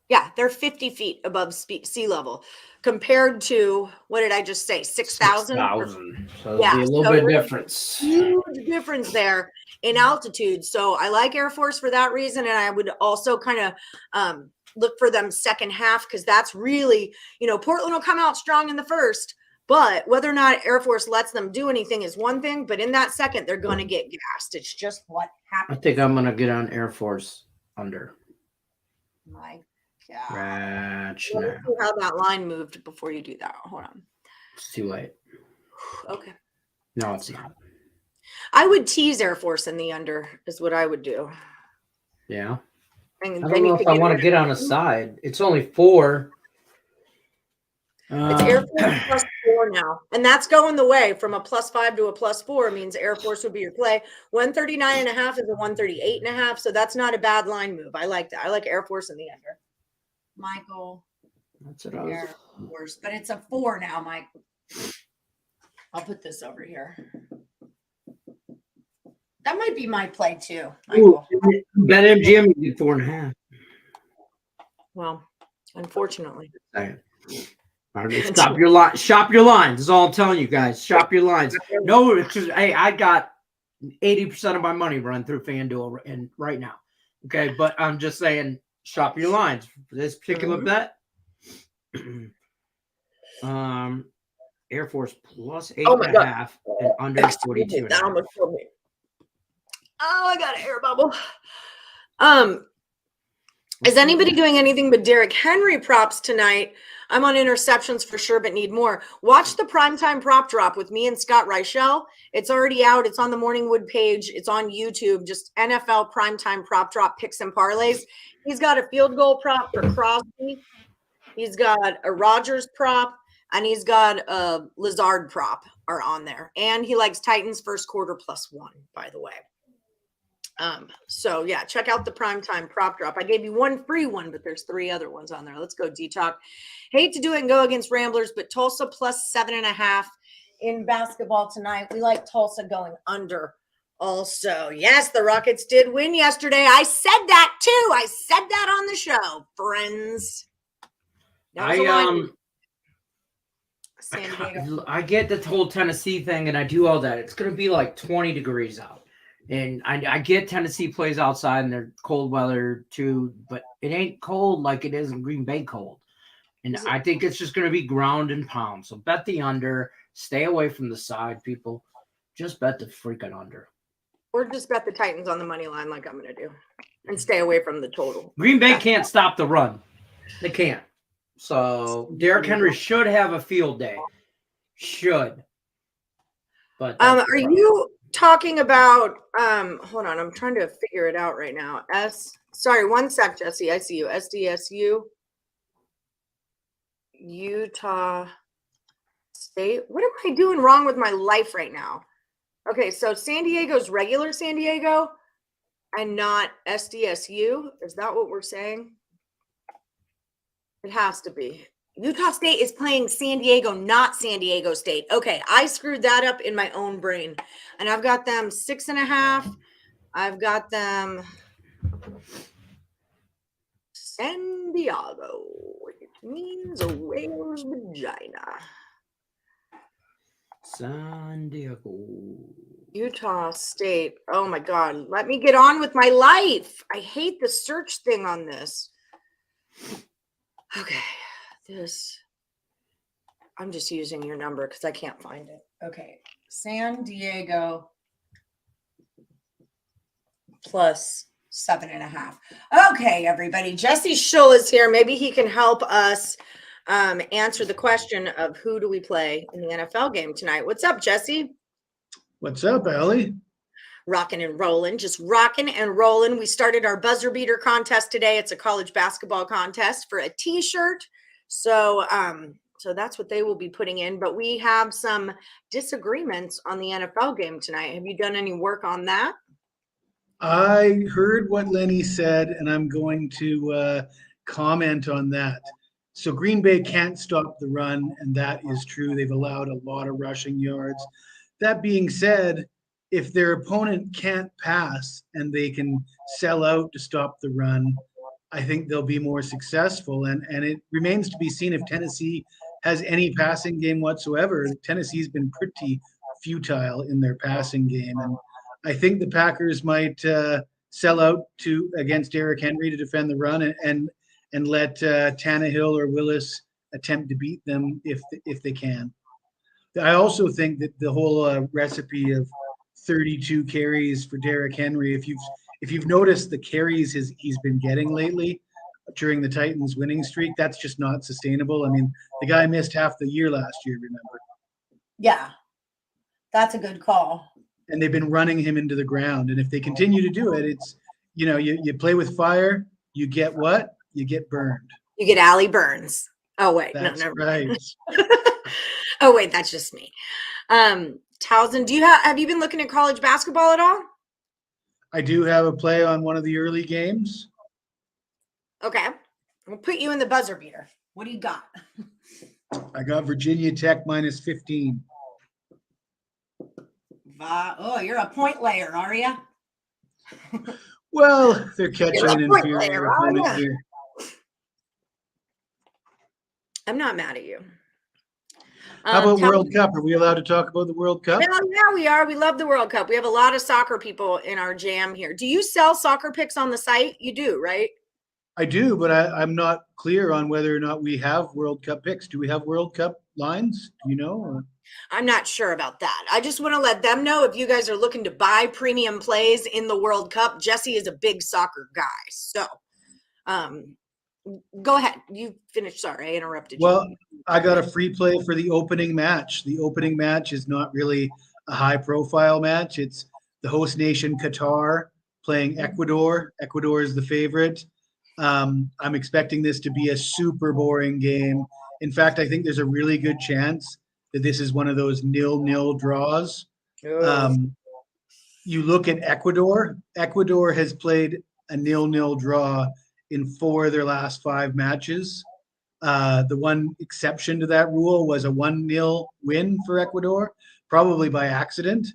Yeah, they're 50 feet above sea level compared to, what did I just say? 6,000? 6,000. So there'll be a little bit of difference. Huge difference there in altitude. So I like Air Force for that reason. And I would also kind of look for them second half, because that's really, you know, Portland will come out strong in the first, but whether or not Air Force lets them do anything is one thing. But in that second, they're going to get gassed. It's just what happens. I think I'm going to get on Air Force under. My God. Right. Let's see how that line moved before you do that. Hold on. It's too late. Okay. No, it's not. I would tease Air Force in the under is what I would do. Yeah. And I don't know if I want to get on a side. It's only 4. It's Air Force plus 4 now. And that's going the way from a +5 to a +4 means Air Force would be your play. 139.5 is a 138.5. So that's not a bad line move. I like that. I like Air Force in the under. Michael. That's what I was. Air Force. But it's a 4 now, Mike. I'll put this over here. That might be my play too. Ooh, BetMGM, you get 4.5. Well, Unfortunately. All right, stop your line. Shop your lines. That's all I'm telling you guys. Shop your lines. No, it's just, hey, I got 80% of my money run through FanDuel and right now. Okay, but I'm just saying, shop your lines for this particular bet. Air Force plus 8.5 and under 42. That almost killed me. Oh, I got an air bubble. Is anybody doing anything but Derrick Henry props tonight? I'm on interceptions for sure, but need more. Watch the primetime prop drop with me and Scott Reichel. It's already out. It's on the Morningwood page. It's on YouTube. Just NFL primetime prop drop picks and parlays. He's got a field goal prop for Crosby. He's got a Rodgers prop, and he's got a Lazard prop are on there. And he likes Titans first quarter +1, by the way. So yeah, check out the primetime prop drop. I gave you one free one, but there's 3 other ones on there. Let's go D-Talk. Hate to do it and go against Ramblers, but Tulsa plus 7.5 in basketball tonight. We like Tulsa going under also. Yes, the Rockets did win yesterday. I said that too. I said that on the show, friends. I get the whole Tennessee thing, and I do all that. It's going to be like 20 degrees out. And I get Tennessee plays outside and they're cold weather too, but it ain't cold like it is in Green Bay cold. And I think it's just going to be ground and pound. So bet the under. Stay away from the side, people. Just bet the freaking under. Or just bet the Titans on the money line like I'm going to do. And stay away from the total. Green Bay can't stop the run. They can't. So Derrick Henry should have a field day. Should. But are you talking about hold on, I'm trying to figure it out right now. Sorry, one sec, Jesse. I see you. SDSU Utah State. What am I doing wrong with my life right now? Okay, so San Diego's regular San Diego and not SDSU. Is that what we're saying? It has to be. Utah State is playing San Diego, not San Diego State. Okay, I screwed that up in my own brain. And I've got them 6.5. I've got them San Diego, which means a whale's vagina. San Diego. Utah State. Oh my God. Let me get on with my life. I hate the search thing on this. Okay. I'm just using your number because I can't find it. Okay. San Diego plus 7.5. Okay, everybody. Jesse Schull is here. Maybe he can help us answer the question of who do we play in the NFL game tonight. What's up, Jesse? What's up, Ellie? Rocking and rolling, just rocking and rolling. We started our buzzer beater contest today. It's a college basketball contest for a t-shirt. So that's what they will be putting in. But we have some disagreements on the NFL game tonight. Have you done any work on that? I heard what Lenny said, and I'm going to comment on that. So Green Bay can't stop the run, and that is true. They've allowed a lot of rushing yards. That being said, if their opponent can't pass and they can sell out to stop the run, I think they'll be more successful. And it remains to be seen if Tennessee has any passing game whatsoever. Tennessee's been pretty futile in their passing game. And I think the Packers might sell out against Derrick Henry to defend the run and let Tannehill or Willis attempt to beat them if they can. I also think that the whole recipe of 32 carries for Derrick Henry, if you've noticed the carries he's been getting lately during the Titans winning streak, that's just not sustainable. I mean, the guy missed half the year last year, remember? Yeah, that's a good call. And they've been running him into the ground. And if they continue to do it, it's, you play with fire, you get what? You get burned. You get Allie Burns. Oh, wait. That's no, never right. Oh, wait, that's just me. Towson, have you been looking at college basketball at all? I do have a play on one of the early games. Okay. We'll put you in the buzzer beater. What do you got? I got Virginia Tech minus 15. You're a point layer, are you? Well, they're catching an inferior opponent here. I'm not mad at you. How about Tell World me- Cup? Are we allowed to talk about the World Cup? Yeah, we are. We love the World Cup. We have a lot of soccer people in our jam here. Do you sell soccer picks on the site? You do, right? I do, but I'm not clear on whether or not we have World Cup picks. Do we have World Cup lines? Do you know? Or? I'm not sure about that. I just want to let them know if you guys are looking to buy premium plays in the World Cup. Jesse is a big soccer guy. So go ahead. You finished. Sorry, I interrupted you. Well, I got a free play for the opening match. The opening match is not really a high profile match. It's the host nation Qatar playing Ecuador. Ecuador is the favorite. I'm expecting this to be a super boring game. In fact, I think there's a really good chance that this is one of those 0-0 draws. You look at Ecuador. Ecuador has played a 0-0 draw in 4 of their last 5 matches. The one exception to that rule was a 1-0 win for Ecuador, probably by accident.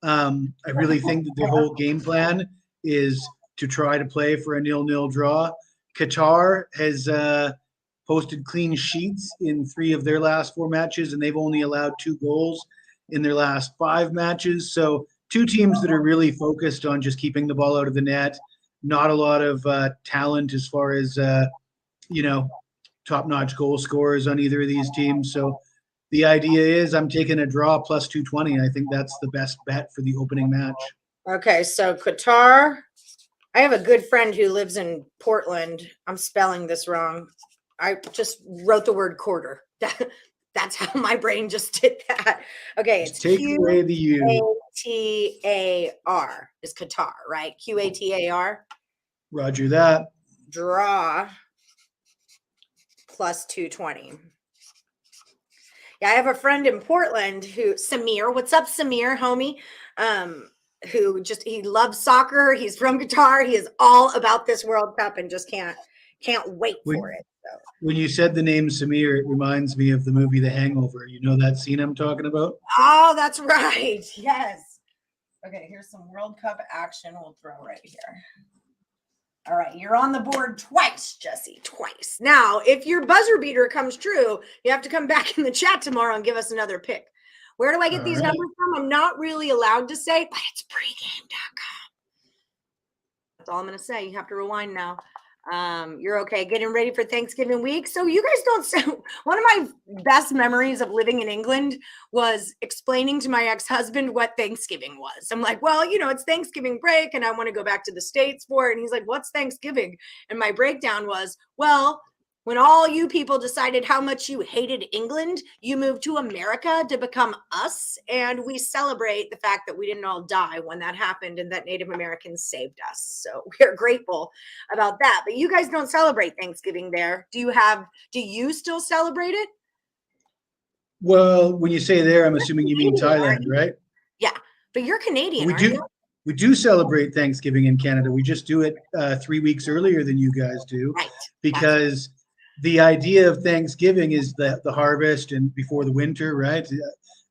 I really think that their whole game plan is to try to play for a 0-0 draw. Qatar has posted clean sheets in 3 of their last 4 matches, and they've only allowed 2 goals in their last 5 matches. So 2 teams that are really focused on just keeping the ball out of the net. Not a lot of talent as far as, top-notch goal scorers on either of these teams. So the idea is I'm taking a draw plus 220. I think that's the best bet for the opening match. Okay, so Qatar. I have a good friend who lives in Portland. I'm spelling this wrong. I just wrote the word quarter. That's how my brain just did that. Okay, it's Take away the U. Qatar is Qatar, right? Qatar. Roger that. Draw plus 220. Yeah, I have a friend in Portland who Samir. What's up, Samir, homie? He loves soccer. He's from Qatar. He is all about this World Cup and just can't wait for it. So. When you said the name Samir, it reminds me of the movie The Hangover. You know that scene I'm talking about? Oh, that's right. Yes. Okay, here's some World Cup action we'll throw right here. All right, you're on the board twice, Jesse, twice. Now, if your buzzer beater comes true, you have to come back in the chat tomorrow and give us another pick. Where do I get these numbers from? I'm not really allowed to say, but it's pregame.com. That's all I'm going to say. You have to rewind now. You're okay. Getting ready for Thanksgiving week. So you guys don't one of my best memories of living in England was explaining to my ex-husband what Thanksgiving was. I'm like, well, it's Thanksgiving break and I want to go back to the States for it. And he's like, what's Thanksgiving? And my breakdown was, well, when all you people decided how much you hated England, you moved to America to become us. And we celebrate the fact that we didn't all die when that happened and that Native Americans saved us. So we're grateful about that. But you guys don't celebrate Thanksgiving there. Do you still celebrate it? Well, when you say there, I'm assuming you mean Thailand, right? Yeah, but you're Canadian, We do celebrate Thanksgiving in Canada. We just do it 3 weeks earlier than you guys do. Right. Because the idea of Thanksgiving is the harvest and before the winter, right?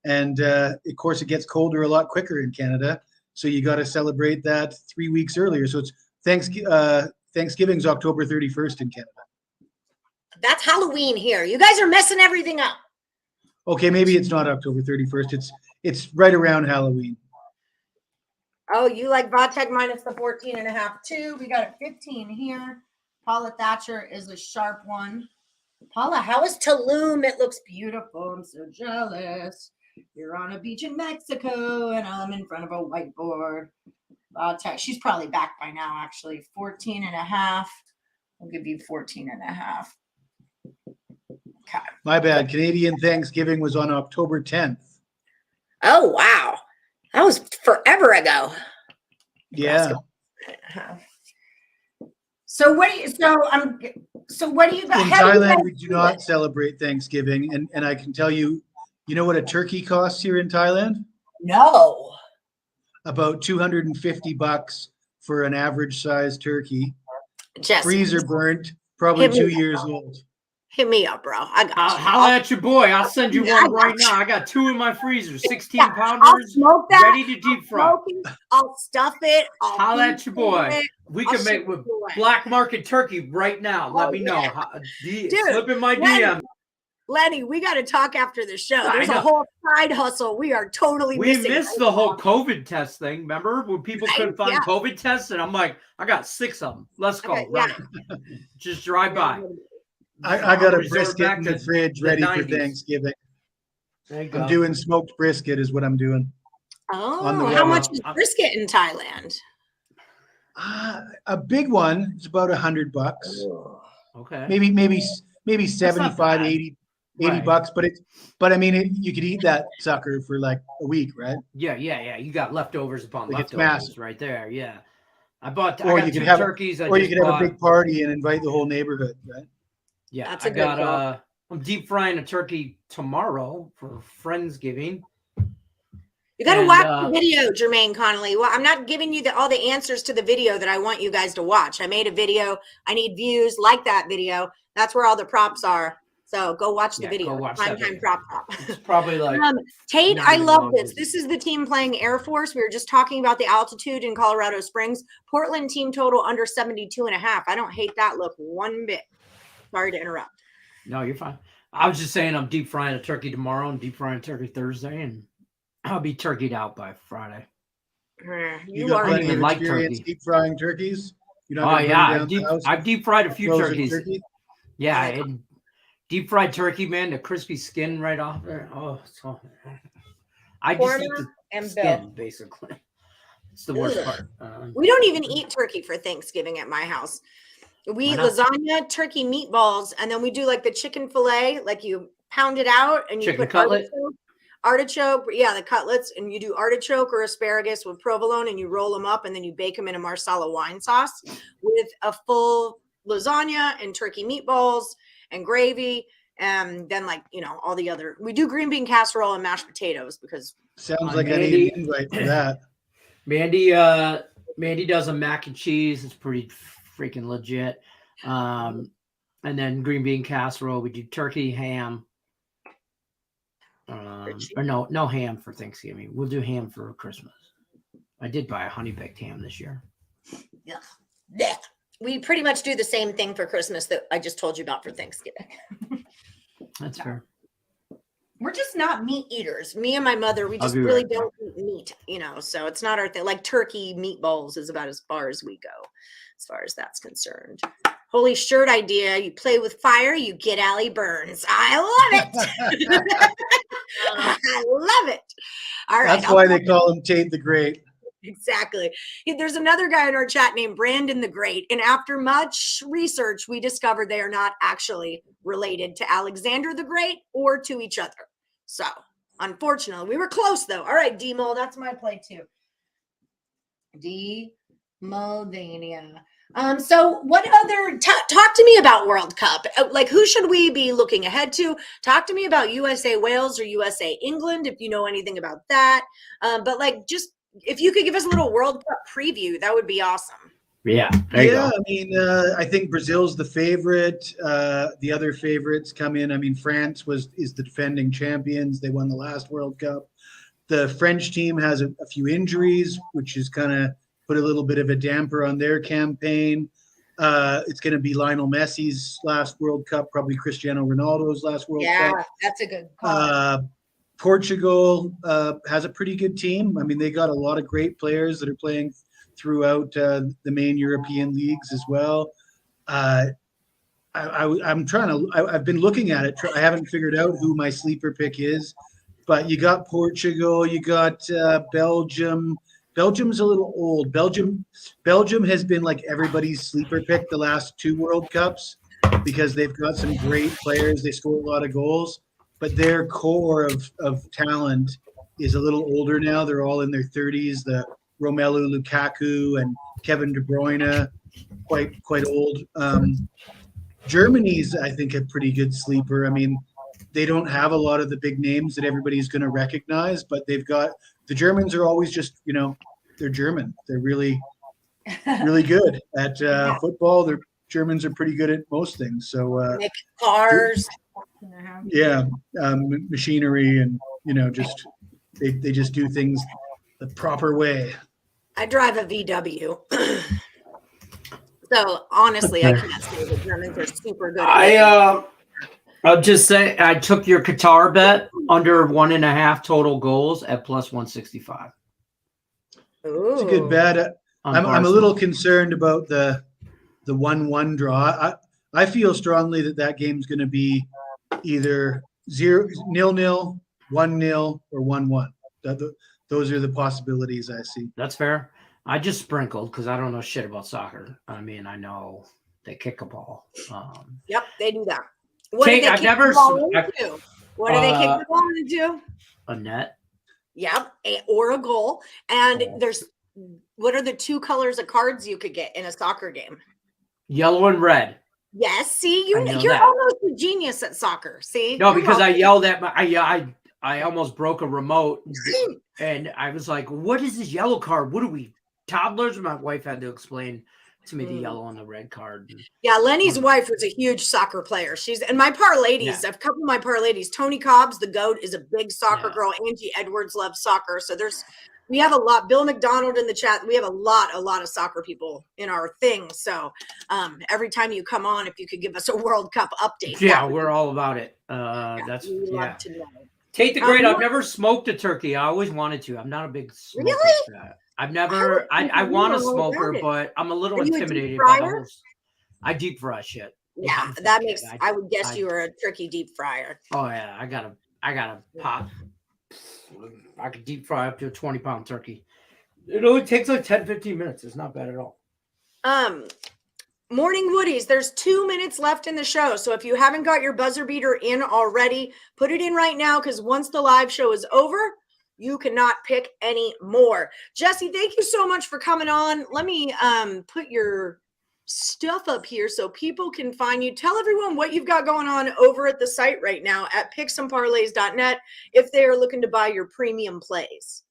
And of course, it gets colder a lot quicker in Canada. So you got to celebrate that 3 weeks earlier. So it's Thanksgiving's October 31st in Canada. That's Halloween here. You guys are messing everything up. Okay, maybe it's not October 31st. It's right around Halloween. Oh, you like Vatek minus the 14.5 too. We got a 15 here. Paula Thatcher is a sharp one. Paula, how is Tulum? It looks beautiful. I'm so jealous. You're on a beach in Mexico, and I'm in front of a whiteboard. She's probably back by now, actually. 14.5. We'll give you 14.5. Okay. My bad. Canadian Thanksgiving was on October 10th. Oh, wow. That was forever ago. Yeah. So what do you got? In Thailand, we do not celebrate Thanksgiving. And I can tell you, you know what a turkey costs here in Thailand? No. About $250 for an average size turkey. Jesse, Freezer burnt, probably 2 years old. Hit me up, bro. I got you. Holla at your boy. I'll send you one right now. I got 2 in my freezer, 16 I'll pounders, smoke that. ready to deep fry. I'll stuff it. Holla at your boy. We I'll can make ship with it away. black market turkey right now. Let me know. Dude, Slip in my DM. Lenny, we got to talk after the show. I There's a know. whole side hustle we are totally We missing. missed right the whole now. COVID test thing. Remember when people Right? couldn't find Yeah. COVID tests? And I'm like, I got 6 of them. Let's go. Okay, Run it. Just drive by. I got I'll a resort brisket back in to the fridge the ready for 90s. Thanksgiving. There you I'm go. doing smoked brisket is what I'm doing. on the Oh, how road. much is brisket in Thailand? A big one is about $100. Okay. Maybe 75, bad. 80 Right. bucks, but I mean, you could eat that sucker for like a week, right? Yeah. You got leftovers upon Like, it's leftovers massive. right there. Yeah. I got Or you two could have turkeys. or you could have a big party and invite the whole neighborhood, right? Yeah, That's I a good got call. I'm deep frying a turkey tomorrow for Friendsgiving. You got to And, watch the video, Jermaine Connolly. Well, I'm not giving you all the answers to the video that I want you guys to watch. I made a video. I need views like that video. That's where all the props are. So go watch the Yeah, video. go watch that Primetime video. prop. It's probably like Tate, not I even love long this. as- This is the team playing Air Force. We were just talking about the altitude in Colorado Springs. Portland team total under 72.5. I don't hate that look one bit. Sorry to interrupt. No, you're fine. I was just saying I'm deep frying a turkey tomorrow and deep frying a turkey Thursday, and I'll be turkeyed out by Friday. You You got are plenty of like experience turkey. deep frying turkeys. You're Oh not gonna yeah, burn down the house I've deep fried a few frozen turkeys. turkey? Yeah, I like and deep fried turkey, man, the crispy skin right off there. Oh, so I just eat Korma the and skin, Bill. basically. It's the worst Ugh. part. We don't even eat turkey for Thanksgiving at my house. We eat Why not? lasagna, turkey meatballs, and then we do like the chicken fillet, like you pound it out and you Chicken put cutlet? artichoke, yeah, the cutlets, and you do artichoke or asparagus with provolone and you roll them up and then you bake them in a marsala wine sauce with a full lasagna and turkey meatballs and gravy. And then all the other, we do green bean casserole and mashed potatoes because Sounds like I need an invite for that. Mandy does a mac and cheese. It's pretty freaking legit. And then green bean casserole. We do turkey, ham. Or no ham for Thanksgiving. We'll do ham for Christmas. I did buy a honey baked ham this year. yeah, we pretty much do the same thing for Christmas that I just told you about for Thanksgiving. That's fair. We're just not meat eaters. Me and my mother, we I'll just be really right back. don't eat meat, so it's not our thing. Like turkey meatballs is about as far as we go, as far as that's concerned. Holy shirt idea. You play with fire, you get Allie Burns. I love it. I love it. All right. That's why they call him Tate the Great. Exactly. There's another guy in our chat named Brandon the Great. And after much research, we discovered they are not actually related to Alexander the Great or to each other. So, unfortunately, we were close though. All right, D-Mo, that's my play too. D-Mo-Dania. So what other, talk to me about World Cup. Like, who should we be looking ahead to? Talk to me about USA Wales or USA England, if you know anything about that. But like, just if you could give us a little World Cup preview, that would be awesome. Yeah. There you go. I mean, I think Brazil's the favorite. The other favorites come in. I mean, France is the defending champions. They won the last World Cup. The French team has a few injuries, which is kind of put a little bit of a damper on their campaign. It's going to be Lionel Messi's last World Cup, probably Cristiano Ronaldo's last World Cup. Yeah, that's a good call. Portugal has a pretty good team. I mean, they got a lot of great players that are playing throughout the main European leagues as well. I've been looking at it. I haven't figured out who my sleeper pick is, but you got Portugal, you got Belgium. Belgium's a little old. Belgium has been like everybody's sleeper pick the last 2 World Cups because they've got some great players. They score a lot of goals, but their core of talent is a little older now. They're all in their 30s. The Romelu Lukaku and Kevin De Bruyne, quite old. Germany's, I think, a pretty good sleeper. I mean, they don't have a lot of the big names that everybody's going to recognize, but they've got the Germans are always just, they're German. They're really, really good at football. The Germans are pretty good at most things. So Make cars. Machinery and just they just do things the proper way. I drive a VW. So honestly, I can't say the Germans are super good at it. I'll just say I took your Qatar bet under 1.5 total goals at plus 165. It's a good Ooh. bet. on I'm a little Barcelona. concerned about the 1-1 draw. I feel strongly that game's going to be either 0-0, 1-0, or 1-1. Those are the possibilities I see. That's fair. I just sprinkled because I don't know shit about soccer. I mean, I know they kick a ball. Yep, they do that. What do they I've kick never the ball s- I- into? What do they kick the ball into? a net. Yep, or a goal. And Oh. there's what are the 2 colors of cards you could get in a soccer game? Yellow and red. Yes, see, I know you're that. almost a genius at soccer. See, No, You're because I welcome. yelled at I almost broke a remote, and I was like, "What is this yellow card? What are we toddlers?" My wife had to explain to me the yellow and the red card. Yeah, Lenny's wife was a huge soccer player. And my parlays, a couple of my parlays, Tony Cobbs, the GOAT, is a big soccer girl. Angie Edwards loves soccer. So we have a lot. Bill McDonald in the chat. We have a lot of soccer people in our thing. So every time you come on, if you could give us a World Cup update. Yeah, we're all about it. We love to know. Tate the Great, I've never smoked a turkey. I always wanted to. I'm not a big smoker. Really? I've never. I want to smoker, but I'm a little intimidated by the whole. I deep fry shit. Yeah, that makes. I would guess you were a turkey deep fryer. Oh yeah, I gotta pop. I could deep fry up to a 20-pound turkey. It only takes like 10-15 minutes. It's not bad at all. Morning Woodies, there's 2 minutes left in the show. So if you haven't got your buzzer beater in already, put it in right now, because once the live show is over, you cannot pick any more. Jesse, thank you so much for coming on. Let me put your stuff up here so people can find you. Tell everyone what you've got going on over at the site right now at picksandparlays.net if they are looking to buy your premium plays.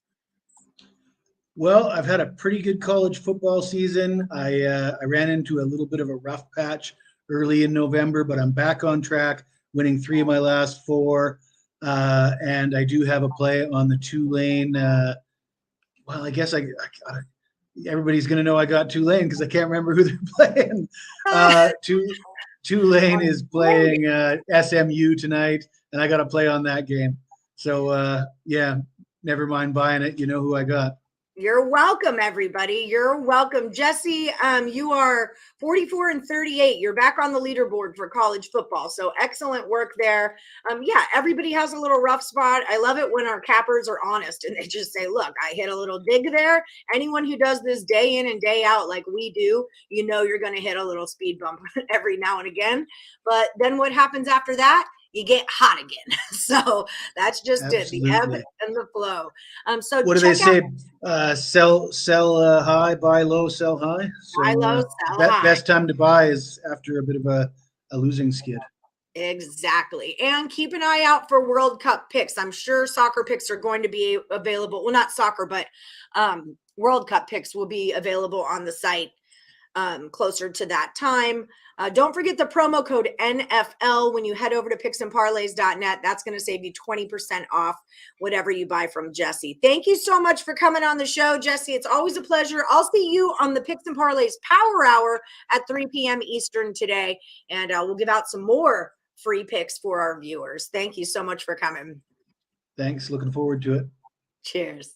Well, I've had a pretty good college football season. I ran into a little bit of a rough patch early in November, but I'm back on track, winning 3 of my last 4. And I do have a play on the Tulane. Well, I guess everybody's going to know I got Tulane because I can't remember who they're playing. Tulane is playing SMU tonight, and I got to play on that game. So, yeah, never mind buying it. You know who I got. You're welcome, everybody. You're welcome. Jesse, you are 44-38. You're back on the leaderboard for college football. So excellent work there. Yeah, everybody has a little rough spot. I love it when our cappers are honest and they just say, look, I hit a little dig there. Anyone who does this day in and day out like we do, you know you're going to hit a little speed bump every now and again. But then what happens after that? You get hot again. So that's just Absolutely. It, the ebb and the flow. So what do they say? Sell high, buy low, sell high. So, buy low, sell high. Best time to buy is after a bit of a losing skid. Exactly. And keep an eye out for World Cup picks. I'm sure soccer picks are going to be available. Well, not soccer, but World Cup picks will be available on the site closer to that time. Don't forget the promo code NFL when you head over to picksandparlays.net. That's going to save you 20% off whatever you buy from Jesse. Thank you so much for coming on the show, Jesse. It's always a pleasure. I'll see you on the Picks and Parlays Power Hour at 3 p.m. Eastern today, and we'll give out some more free picks for our viewers. Thank you so much for coming. Thanks. Looking forward to it. Cheers.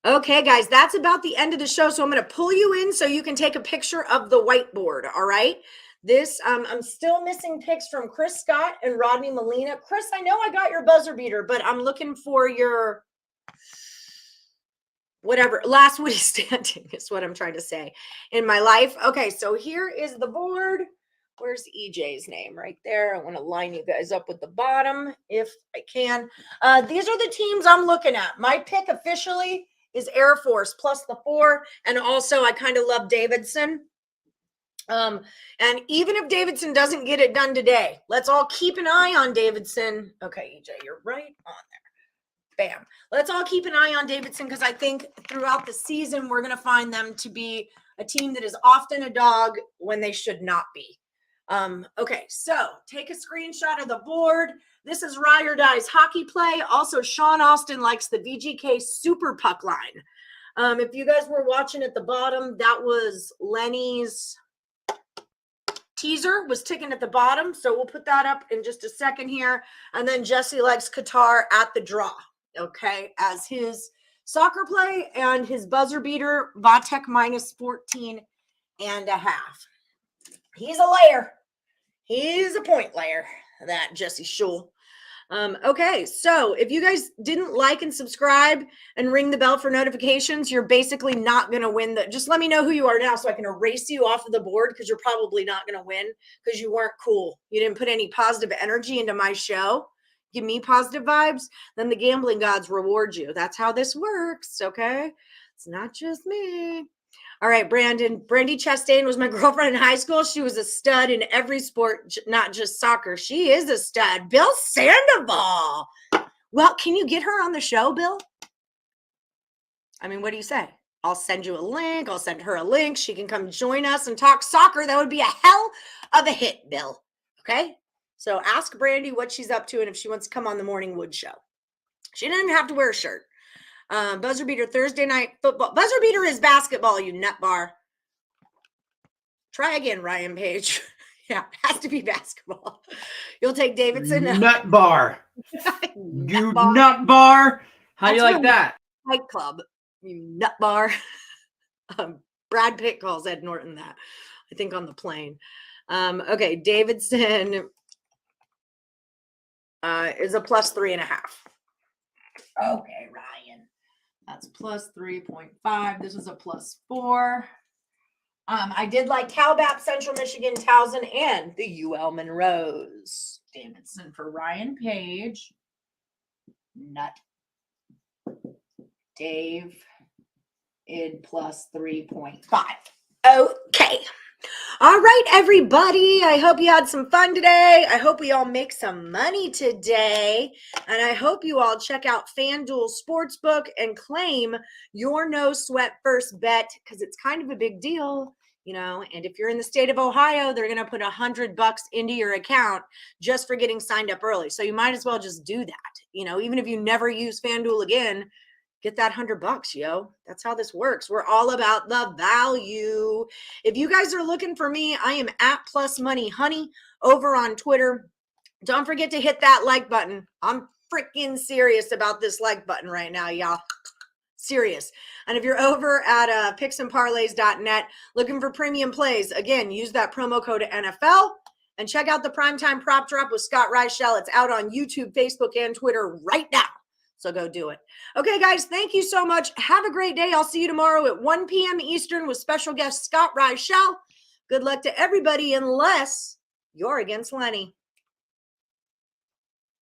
Okay, guys, that's about the end of the show. So I'm going to pull you in so you can take a picture of the whiteboard. All right. This, I'm still missing picks from Chris Scott and Rodney Molina. Chris, I know I got your buzzer beater, but I'm looking for your whatever last Woody standing is what I'm trying to say in my life. Okay, so here is the board. Where's EJ's name? Right there. I want to line you guys up with the bottom if I can. These are the teams I'm looking at. My pick officially is Air Force plus the 4. And also I kind of love Davidson. And even if Davidson doesn't get it done today, let's all keep an eye on Davidson. Okay, EJ, you're right on there. Bam. Let's all keep an eye on Davidson because I think throughout the season, we're going to find them to be a team that is often a dog when they should not be. Okay, so take a screenshot of the board. This is Rye or Die's hockey play. Also, Sean Austin likes the VGK Super Puck line. If you guys were watching at the bottom, that was Lenny's teaser was ticking at the bottom, so we'll put that up in just a second here. And then Jesse likes Qatar at the draw, okay, as his soccer play and his buzzer beater, Vatek minus 14.5. He's a layer. He's a point layer, that Jesse Schul. Okay, so if you guys didn't like and subscribe and ring the bell for notifications, you're basically not going to win. Just let me know who you are now so I can erase you off of the board, because you're probably not going to win because you weren't cool. You didn't put any positive energy into my show. Give me positive vibes, then the gambling gods reward you. That's how this works, okay? It's not just me. All right, Brandon. Brandy Chastain was my girlfriend in high school. She was a stud in every sport, not just soccer. She is a stud. Bill Sandoval. Well, can you get her on the show, Bill? I mean, what do you say? I'll send you a link. I'll send her a link. She can come join us and talk soccer. That would be a hell of a hit, Bill. Okay? So ask Brandy what she's up to and if she wants to come on the Morning Wood show. She doesn't have to wear a shirt. Buzzer beater Thursday night football. Buzzer beater is basketball, you nut bar. Try again, Ryan Page. Yeah, it has to be basketball. You'll take Davidson. Nut bar. You nut bar. How do you like that? Fight Club. You nut bar. Brad Pitt calls Ed Norton that, I think, on the plane. Okay, Davidson is a plus 3.5. Okay, Ryan. That's plus 3.5. This is a plus 4. I did like Calbap, Central Michigan, Towson, and the UL Monroes. Davidson for Ryan Page. Nut. Dave in plus 3.5. Okay. All right, everybody. I hope you had some fun today. I hope we all make some money today. And I hope you all check out FanDuel Sportsbook and claim your no sweat first bet, because it's kind of a big deal, you know. And if you're in the state of Ohio, they're going to put $100 into your account just for getting signed up early. So you might as well just do that. You know, even if you never use FanDuel again, get that $100, yo. That's how this works. We're all about the value. If you guys are looking for me, I am at Plus Money Honey over on Twitter. Don't forget to hit that like button. I'm freaking serious about this like button right now, y'all. Serious. And if you're over at picksandparlays.net looking for premium plays, again, use that promo code NFL and check out the Primetime Prop Drop with Scott Reichel. It's out on YouTube, Facebook, and Twitter right now. So go do it. Okay, guys, thank you so much. Have a great day. I'll see you tomorrow at 1 p.m. Eastern with special guest Scott Reichel. Good luck to everybody unless you're against Lenny.